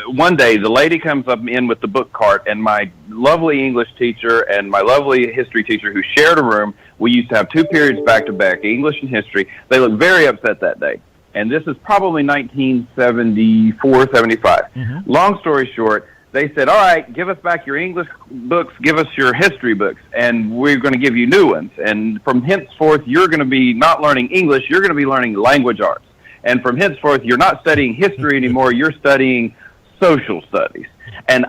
one day the lady comes up in with the book cart, and my lovely English teacher and my lovely history teacher, who shared a room, we used to have 2 periods back to back, English and history. They looked very upset that day. And this is probably 1974, 75. Mm-hmm. Long story short, they said, all right, give us back your English books, give us your history books, and we're going to give you new ones. And from henceforth, you're going to be not learning English, you're going to be learning language arts. And from henceforth, you're not studying history anymore, you're studying social studies. And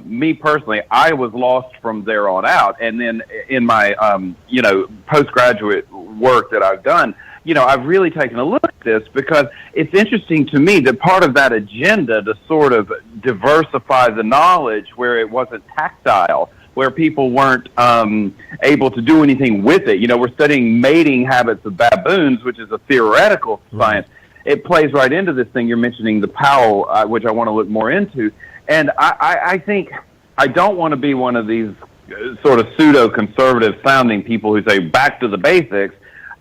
me personally, I was lost from there on out. And then in my, postgraduate work that I've done, I've really taken a look at this, because it's interesting to me that part of that agenda to sort of diversify the knowledge where it wasn't tactile, where people weren't able to do anything with it. We're studying mating habits of baboons, which is a theoretical science. It plays right into this thing you're mentioning, the Powell, which I want to look more into. And I think I don't want to be one of these sort of pseudo-conservative sounding people who say back to the basics,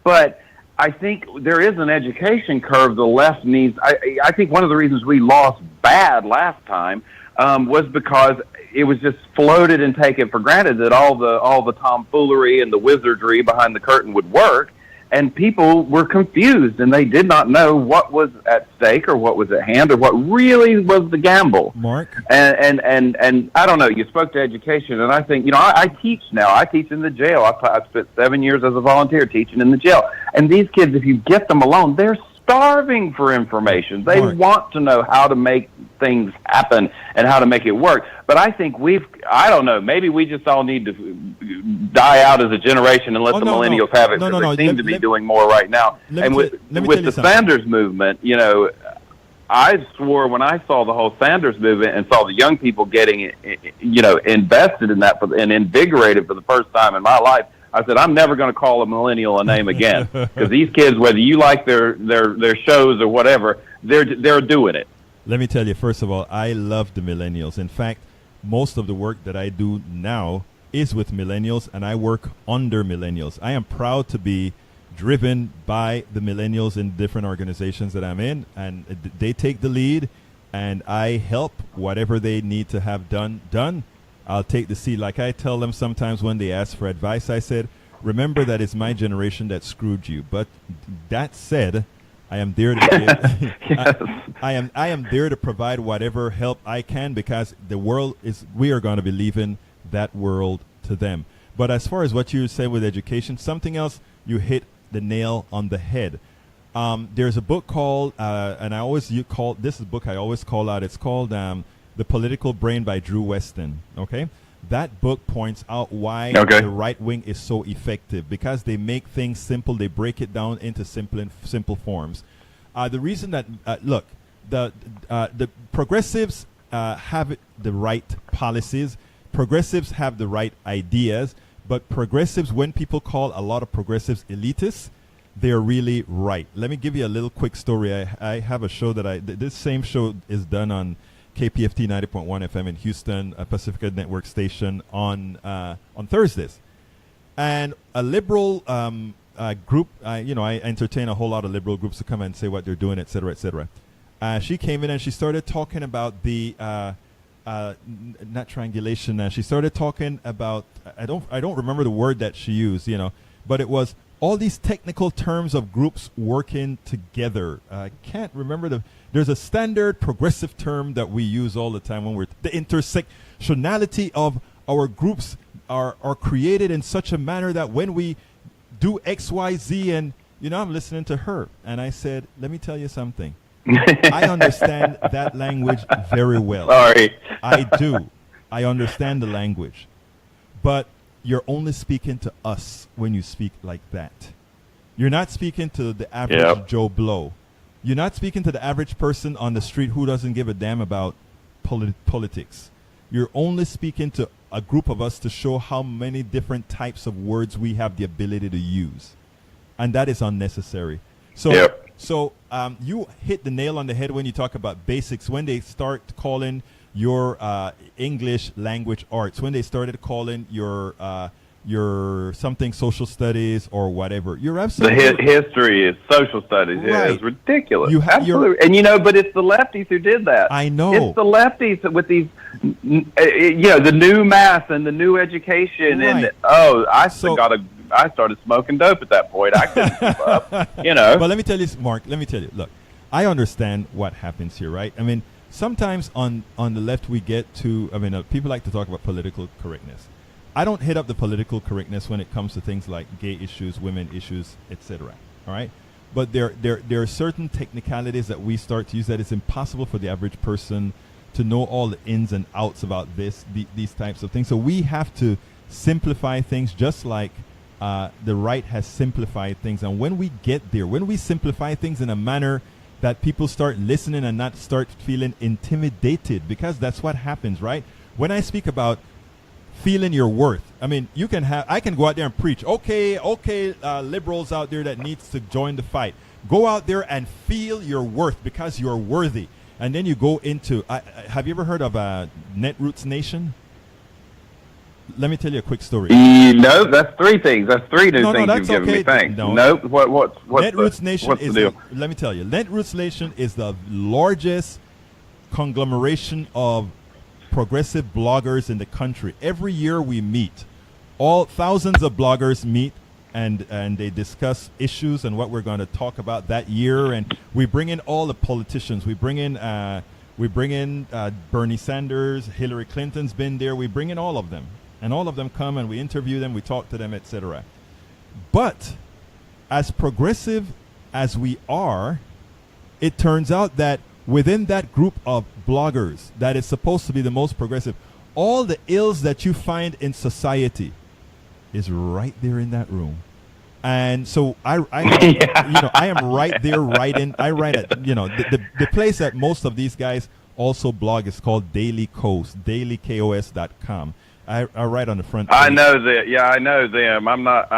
but I think there is an education curve the left needs. I think one of the reasons we lost bad last time was because it was just floated and taken for granted that all the tomfoolery and the wizardry behind the curtain would work, and people were confused, and they did not know what was at stake or what was at hand or what really was the gamble. Mark? And I don't know, you spoke to education, and I think, I teach now. I teach in the jail. I spent 7 years as a volunteer teaching in the jail. And these kids, if you get them alone, they're starving for information. They want to know how to make things happen and how to make it work. But I think I don't know, maybe we just all need to die out as a generation and let the millennials have it, because they seem to be doing more right now. And with the Sanders movement, I swore when I saw the whole Sanders movement and saw the young people getting, invested in that and invigorated for the first time in my life, I said, I'm never going to call a millennial a name again, because these kids, whether you like their shows or whatever, they're doing it. Let me tell you, first of all, I love the millennials. In fact, most of the work that I do now is with millennials, and I work under millennials. I am proud to be driven by the millennials in different organizations that I'm in, and they take the lead, and I help whatever they need to have done. I'll take the seat. Like I tell them sometimes when they ask for advice, I said, remember that it's my generation that screwed you. But that said, I am there to give, Yes. I am there to provide whatever help I can, because we are going to be leaving that world to them. But as far as what you said with education, something else, you hit the nail on the head. There's a book called, and this is a book I always call out. It's called The Political Brain by Drew Weston. Okay, that book points out why the right wing is so effective, because they make things simple. They break it down into simple forms. The reason that look, the progressives have the right policies. Progressives have the right ideas, but progressives, when people call a lot of progressives elitists, they're really right. Let me give you a little quick story. I have a show this same show is done on KPFT 90.1 FM in Houston, a Pacifica Network station on Thursdays. And a liberal group, I entertain a whole lot of liberal groups to come and say what they're doing, et cetera, et cetera. She came in and she started talking about the not triangulation. She started talking about I don't remember the word that she used, but it was all these technical terms of groups working together. I can't remember there's a standard progressive term that we use all the time when the intersectionality of our groups are created in such a manner that when we do X, Y, Z, and I'm listening to her and I said, let me tell you something. I understand that language very well. Sorry. I do. I understand the language. But you're only speaking to us when you speak like that. You're not speaking to the average Joe Blow. You're not speaking to the average person on the street who doesn't give a damn about politics. You're only speaking to a group of us to show how many different types of words we have the ability to use. And that is unnecessary. So you hit the nail on the head when you talk about basics, when they start calling your English language arts, when they started calling your something social studies or whatever. You're absolutely the history is social studies. Right. Yeah, it's ridiculous. Absolutely. And but it's the lefties who did that. I know. It's the lefties with these, the new math and the new education, right. and I started smoking dope at that point. I couldn't keep up. But let me tell you, Mark. Look, I understand what happens here, right? I mean, sometimes on the left we get to. People like to talk about political correctness. I don't hit up the political correctness when it comes to things like gay issues, women issues, etc. All right, but there are certain technicalities that we start to use that it's impossible for the average person to know all the ins and outs about these types of things. So we have to simplify things, just like the right has simplified things. And when we get there, when we simplify things in a manner that people start listening and not start feeling intimidated, because that's what happens, right? When I speak about feeling your worth, I can go out there and preach, okay, liberals out there that needs to join the fight, go out there and feel your worth because you're worthy. And then you go into, have you ever heard of Netroots Nation? Let me tell you a quick story. No, that's three things. That's three new things you've given me. Thanks. No. Nope. What's Netroots Nation what's the deal? Let me tell you. Netroots Nation is the largest conglomeration of progressive bloggers in the country. Every year we meet. Thousands of bloggers meet and they discuss issues and what we're going to talk about that year. And we bring in all the politicians. We bring in Bernie Sanders, Hillary Clinton's been there. We bring in all of them. And all of them come and we interview them, we talk to them, etc. But as progressive as we are, it turns out that within that group of bloggers that is supposed to be the most progressive, all the ills that you find in society is right there in that room. And so I am right there writing. I write at the place that most of these guys also blog is called Daily Coast, dailykos.com. I write on the front page. I know that. Yeah, I know them. I'm not.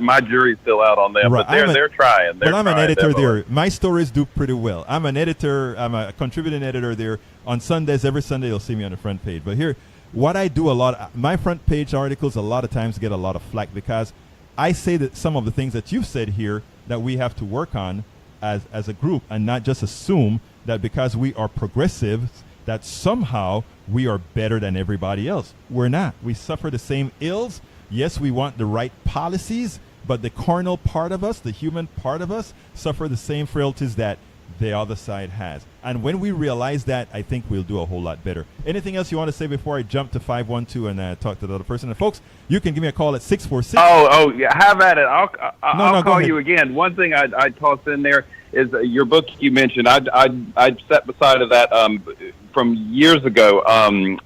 My jury's still out on them, right. But they're trying. I'm an editor definitely. there. My stories do pretty well. I'm an editor. I'm a contributing editor there. On Sundays, every Sunday, you'll see me on the front page. But here, what I do a lot, my front page articles a lot of times get a lot of flack because I say that some of the things that you've said here that we have to work on as a group, and not just assume that because we are progressives that somehow we are better than everybody else. We're not. We suffer the same ills. Yes, we want the right policies, but the carnal part of us, the human part of us, suffer the same frailties that the other side has. And when we realize that, I think we'll do a whole lot better. Anything else you want to say before I jump to 512 and talk to the other person? And folks, you can give me a call at 646. Oh, yeah, have at it. I'll go call ahead. you again. One thing I tossed in there is your book you mentioned. I sat beside of that from years ago.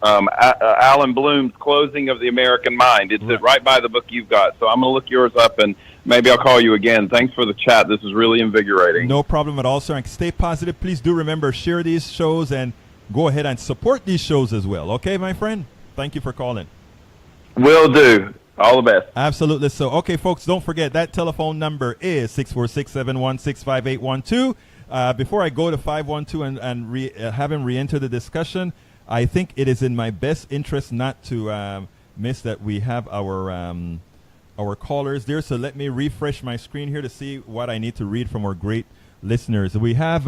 Alan Bloom's Closing of the American Mind. It's right by the book you've got. So I'm going to look yours up, and maybe I'll call you again. Thanks for the chat. This is really invigorating. No problem at all, sir. And stay positive. Please do remember, share these shows and go ahead and support these shows as well. Okay, my friend? Thank you for calling. Will do. All the best. Absolutely. So, okay, folks, don't forget that telephone number is 646-716-5812. Before I go to 512 and have him re-enter the discussion, I think it is in my best interest not to miss that we have our callers there. So let me refresh my screen here to see what I need to read from our great listeners. We have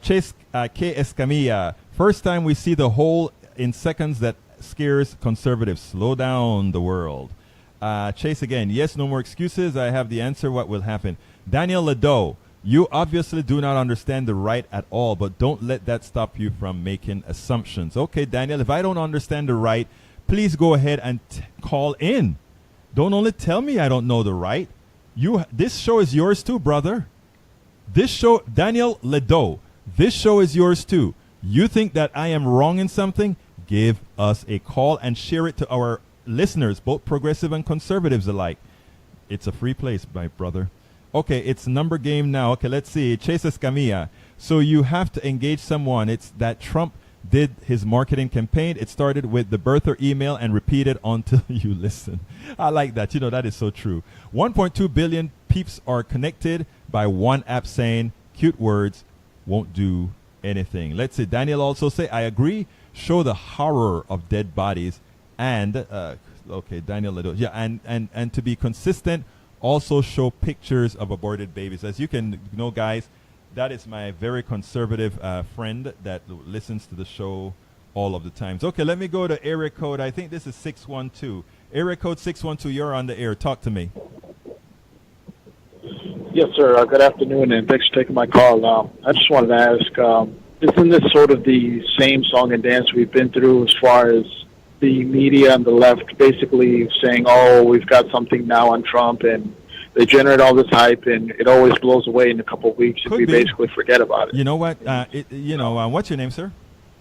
Chase K. Escamilla. First time we see the hole in seconds that scares conservatives. Slow down the world. Chase again. Yes, no more excuses. I have the answer. What will happen? Daniel Ledoux. You obviously do not understand the right at all, but don't let that stop you from making assumptions. Okay, Daniel, if I don't understand the right, please go ahead and call in. Don't only tell me I don't know the right. This show is yours too, brother. This show, Daniel Ledoux, this show is yours too. You think that I am wrong in something? Give us a call and share it to our listeners, both progressive and conservatives alike. It's a free place, my brother. Okay, it's number game now. Okay, let's see. Chase Escamilla. So you have to engage someone. It's that Trump did his marketing campaign. It started with the birther email and repeated until you listen. I like that. You know, that is so true. 1.2 billion peeps are connected by one app saying cute words won't do anything. Let's see. Daniel also say, I agree. Show the horror of dead bodies and, okay, Daniel Ledoux. Yeah, and to be consistent, also show pictures of aborted babies. As you can know, guys, that is my very conservative friend that listens to the show all of the times. Okay, let me go to area code. I think this is 612. Area code 612, you're on the air. Talk to me. Yes, sir. Good afternoon, and thanks for taking my call. I just wanted to ask, isn't this sort of the same song and dance we've been through as far as the media and the left basically saying, oh, we've got something now on Trump, and they generate all this hype, and it always blows away in a couple of weeks, and we basically forget about it. You know what? What's your name, sir?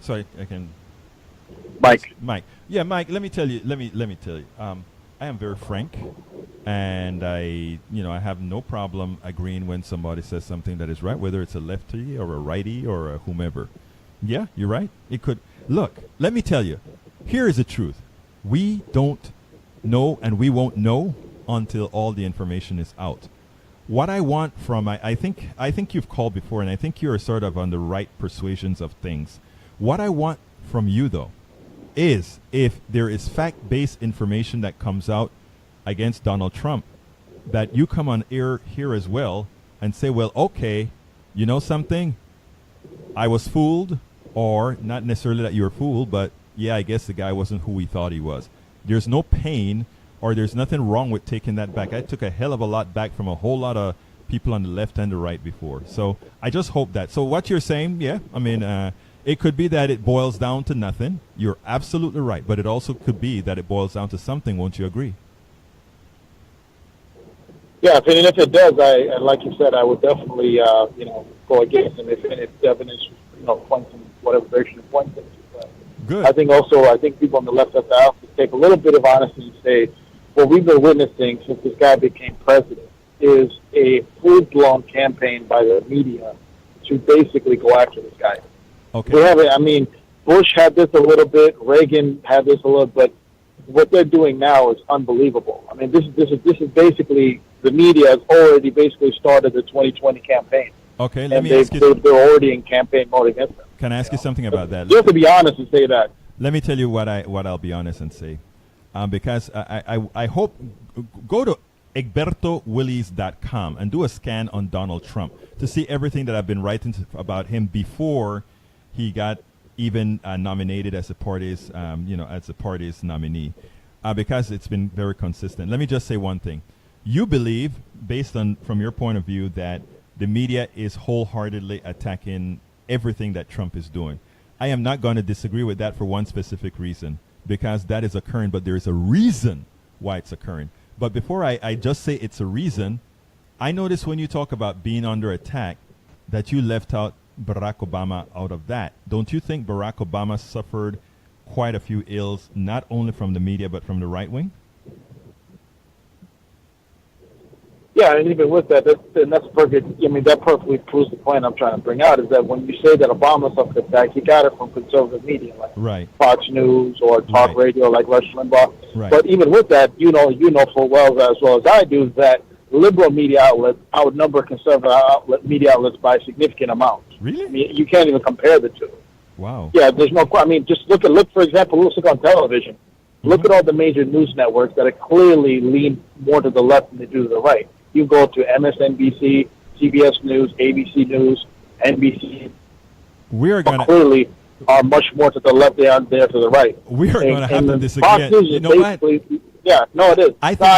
Sorry, I can. Mike. Mike. Yeah, Mike. Let me tell you. Let me tell you. I am very frank, and I have no problem agreeing when somebody says something that is right, whether it's a lefty or a righty or a whomever. Yeah, you're right. It could. Look, let me tell you. Here is the truth. We don't know, and we won't know until all the information is out. What I want from I think you've called before, and I think you're sort of on the right persuasions of things. What I want from you, though, is if there is fact-based information that comes out against Donald Trump, that you come on air here as well and say, well, okay, you know something? I was fooled, or not necessarily that you were fooled, but yeah, I guess the guy wasn't who we thought he was. There's no pain, or there's nothing wrong with taking that back. I took a hell of a lot back from a whole lot of people on the left and the right before. So I just hope that. So what you're saying, yeah, I mean, it could be that it boils down to nothing. You're absolutely right. But it also could be that it boils down to something. Won't you agree? Yeah, and if it does, like you said, I would definitely, go against him if evidence, points in whatever direction it points in. Good. I think people on the left have to take a little bit of honesty and say, what we've been witnessing since this guy became president is a full-blown campaign by the media to basically go after this guy. Okay. Bush had this a little bit, Reagan had this a little, but what they're doing now is unbelievable. I mean, this is basically, the media has already basically started the 2020 campaign. Okay, let me ask you. They're already in campaign mode against them. Can I ask you something about that? Just to be honest and say that. Let me tell you what I'll be honest and say. Because I hope, go to egbertowillies.com and do a scan on Donald Trump to see everything that I've been writing about him before he got even nominated as a party's, nominee, because it's been very consistent. Let me just say one thing. you believe, based on from your point of view, that the media is wholeheartedly attacking everything that Trump is doing. I am not going to disagree with that for one specific reason, because that is occurring, but there is a reason why it's occurring. But before I just say it's a reason, I notice when you talk about being under attack that you left out Barack Obama out of that. Don't you think Barack Obama suffered quite a few ills, not only from the media, but from the right wing? Yeah, and even with that, that's perfect. I mean, that perfectly proves the point I'm trying to bring out, is that when you say that Obama suffered attack, you got it from conservative media, like Right. Fox News or talk Right. radio like Rush Limbaugh. Right. But even with that, you know full well as I do, that liberal media outlets outnumber conservative media outlets by significant amounts. Really? I mean, you can't even compare the two. Wow. Yeah, there's no. I mean, just look, for example, let's look on television. Look at all the major news networks that are clearly lean more to the left than they do to the right. You go to MSNBC, CBS News, ABC News, NBC. We're gonna Clearly are much more to the left than they are to the right. We are gonna have to disagree. Fox News is You know what? basically, yeah, no, it is. I think-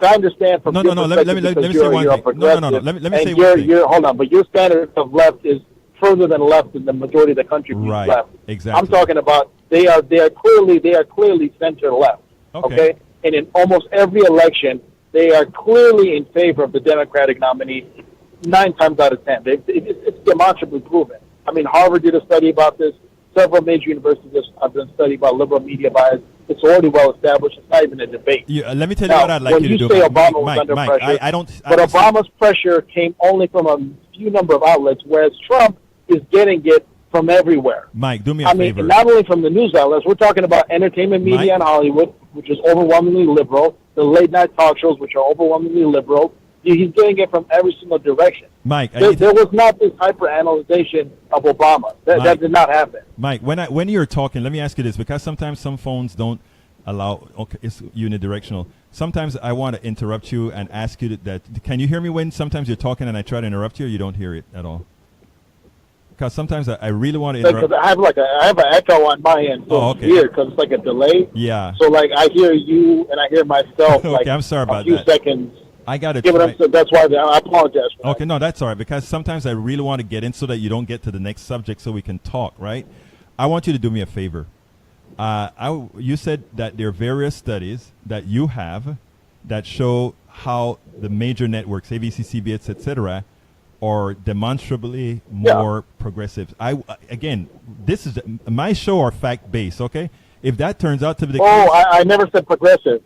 I understand from No, your no, no. Let me perspective say because one you're a thing. No, no, no. progressive, Let me say and one thing. you're hold on, but your standard of left is further than left than the majority of the country views Right, left. exactly. I'm talking about they are clearly center left. Okay. And in almost every election, they are clearly in favor of the Democratic nominee 9 times out of 10. It's demonstrably proven. I mean, Harvard did a study about this. Several major universities have done a study about liberal media bias. It's already well established. It's not even a debate. Let me tell you Now, what I'd like when you to do. say Mike. Obama was Mike, under Mike, pressure, I don't. but Obama's pressure came only from a few number of outlets, whereas Trump is getting it from everywhere. Mike, do me a favor. Not only from the news outlets, we're talking about entertainment media Mike? in Hollywood, which is overwhelmingly liberal, the late night talk shows, which are overwhelmingly liberal. He's getting it from every single direction. Mike, There was not this hyper-analyzation of Obama. That did not happen. Mike, when you're talking, let me ask you this, because sometimes some phones don't allow. Okay, it's unidirectional. Sometimes I want to interrupt you and ask you that. Can you hear me when sometimes you're talking and I try to interrupt you, or you don't hear it at all? Because sometimes I really want to interrupt. Because I have an echo on my end, so okay. it's weird because it's like a delay. Yeah. So like I hear you and I hear myself. Okay, like I'm sorry about a few that. seconds. I got to Yeah, try. but that's why I apologize for that. Okay, no, that's all right, because sometimes I really want to get in so that you don't get to the next subject so we can talk, right? I want you to do me a favor. You said that there are various studies that you have that show how the major networks, ABC, CBS, etc., are demonstrably more progressive. Again, this is my show are fact-based, okay? If that turns out to be the case... I never said progressive.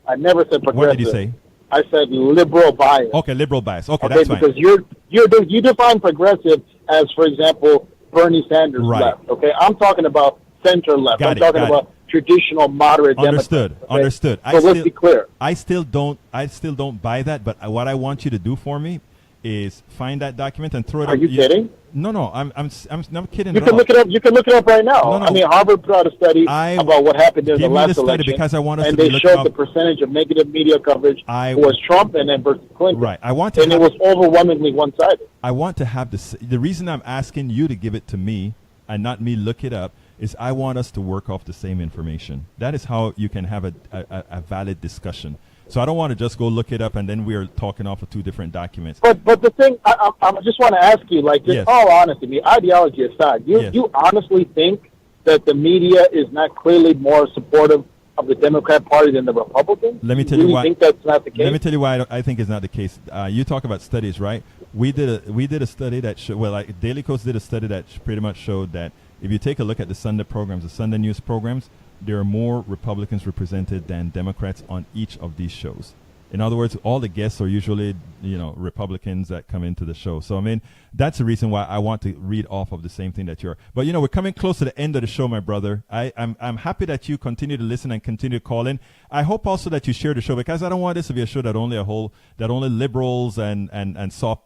I never said progressive. What did you say? I said liberal bias. Okay, liberal bias. Okay, that's fine. Because you define progressive as, for example, Bernie Sanders left. Okay, I'm talking about center left. I'm talking about traditional moderate Understood. Democrats. Okay? Understood. So let's be clear. I still don't buy that. But what I want you to do for me is find that document and throw it. Are you kidding? No, I'm not kidding. You can look it up. You can look it up right now. No. I mean, Harvard put out a study about what happened during the last election, because I want us and to they look showed up. the percentage of negative media coverage was Trump and then versus Clinton. Right. It was overwhelmingly one-sided. I want to have this. The reason I'm asking you to give it to me and not me look it up is I want us to work off the same information. That is how you can have a valid discussion. So I don't want to just go look it up and then we are talking off of 2 different documents. But the thing, I just want to ask you, like, just all honesty, the ideology aside, you honestly think that the media is not clearly more supportive of the Democrat Party than the Republicans? Let me tell you why. Think that's not the case? Let me tell you why I think it's not the case. You talk about studies, right? We did a study that Daily Kos did a study that pretty much showed that if you take a look at the Sunday programs, the Sunday news programs, there are more Republicans represented than Democrats on each of these shows. In other words, all the guests are usually, Republicans that come into the show. So, I mean, that's the reason why I want to read off of the same thing that you're. But, we're coming close to the end of the show, my brother. I'm happy that you continue to listen and continue to call in. I hope also that you share the show, because I don't want this to be a show that only liberals and soft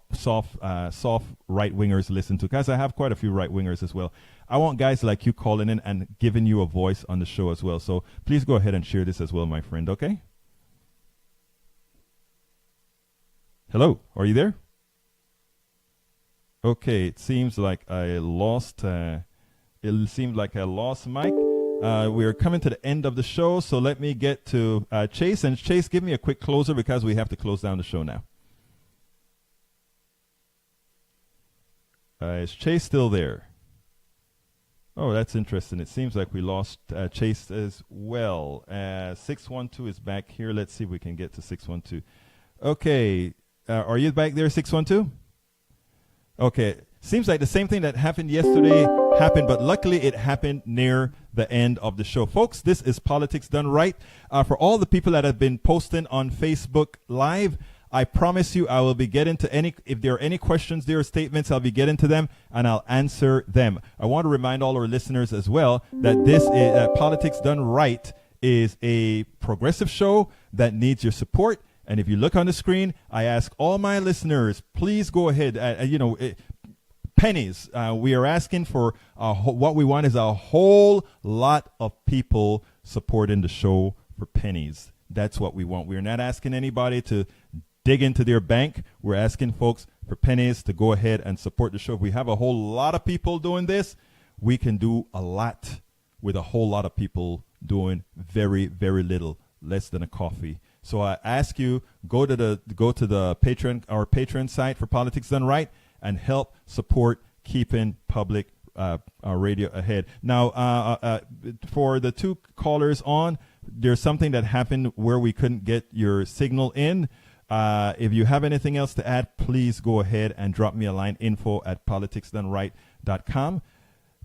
right wingers listen to, because I have quite a few right wingers as well. I want guys like you calling in and giving you a voice on the show as well. So please go ahead and share this as well, my friend. Okay. Hello, are you there? Okay, it seems like I lost. Mike. We're coming to the end of the show, so let me get to Chase. And Chase, give me a quick closer because we have to close down the show now. Is Chase still there? Oh, that's interesting. It seems like we lost Chase as well. 612 is back here. Let's see if we can get to 612. Okay. Are you back there, 612? Okay. Seems like the same thing that happened yesterday happened, but luckily it happened near the end of the show. Folks, this is Politics Done Right. For all the people that have been posting on Facebook Live, I promise you I will be getting to if there are any questions, there are statements, I'll be getting to them and I'll answer them. I want to remind all our listeners as well that this is Politics Done Right is a progressive show that needs your support. And if you look on the screen, I ask all my listeners, please go ahead. Pennies. We are asking for what we want is a whole lot of people supporting the show for pennies. That's what we want. We're not asking anybody to dig into their bank. We're asking folks for pennies to go ahead and support the show. If we have a whole lot of people doing this, we can do a lot with a whole lot of people doing very, very little, less than a coffee. So I ask you, go to the Patron, our Patreon site for Politics Done Right, and help support keeping public radio ahead. Now, for the two callers on, there's something that happened where we couldn't get your signal in. If you have anything else to add, please go ahead and drop me a line, info@politicsdoneright.com.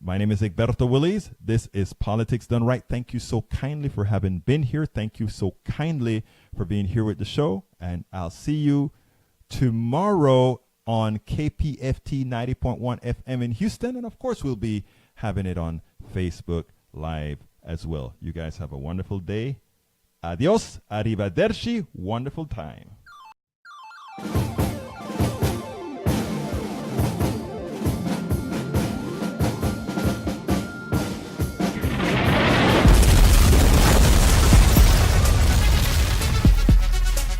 My name is Egberto Willies. This is Politics Done Right. Thank you so kindly for having been here. Thank you so kindly for being here with the show. And I'll see you tomorrow on KPFT 90.1 FM in Houston. And, of course, we'll be having it on Facebook Live as well. You guys have a wonderful day. Adios. Arrivederci. Wonderful time.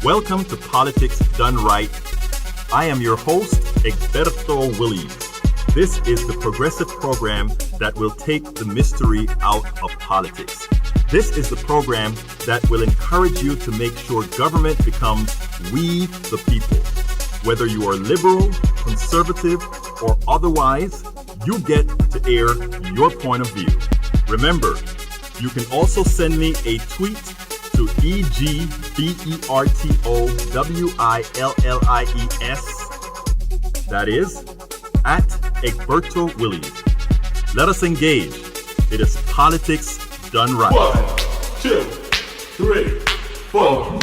Welcome to Politics Done Right. I am your host, Egberto Willies. This is the progressive program that will take the mystery out of politics. This is the program that will encourage you to make sure government becomes we the people. Whether you are liberal, conservative, or otherwise, you get to air your point of view. Remember, you can also send me a tweet to EGBERTOWILLIES. That is, at Egberto Willies. Let us engage. It is Politics Done Right. 1, 2, 3, 4.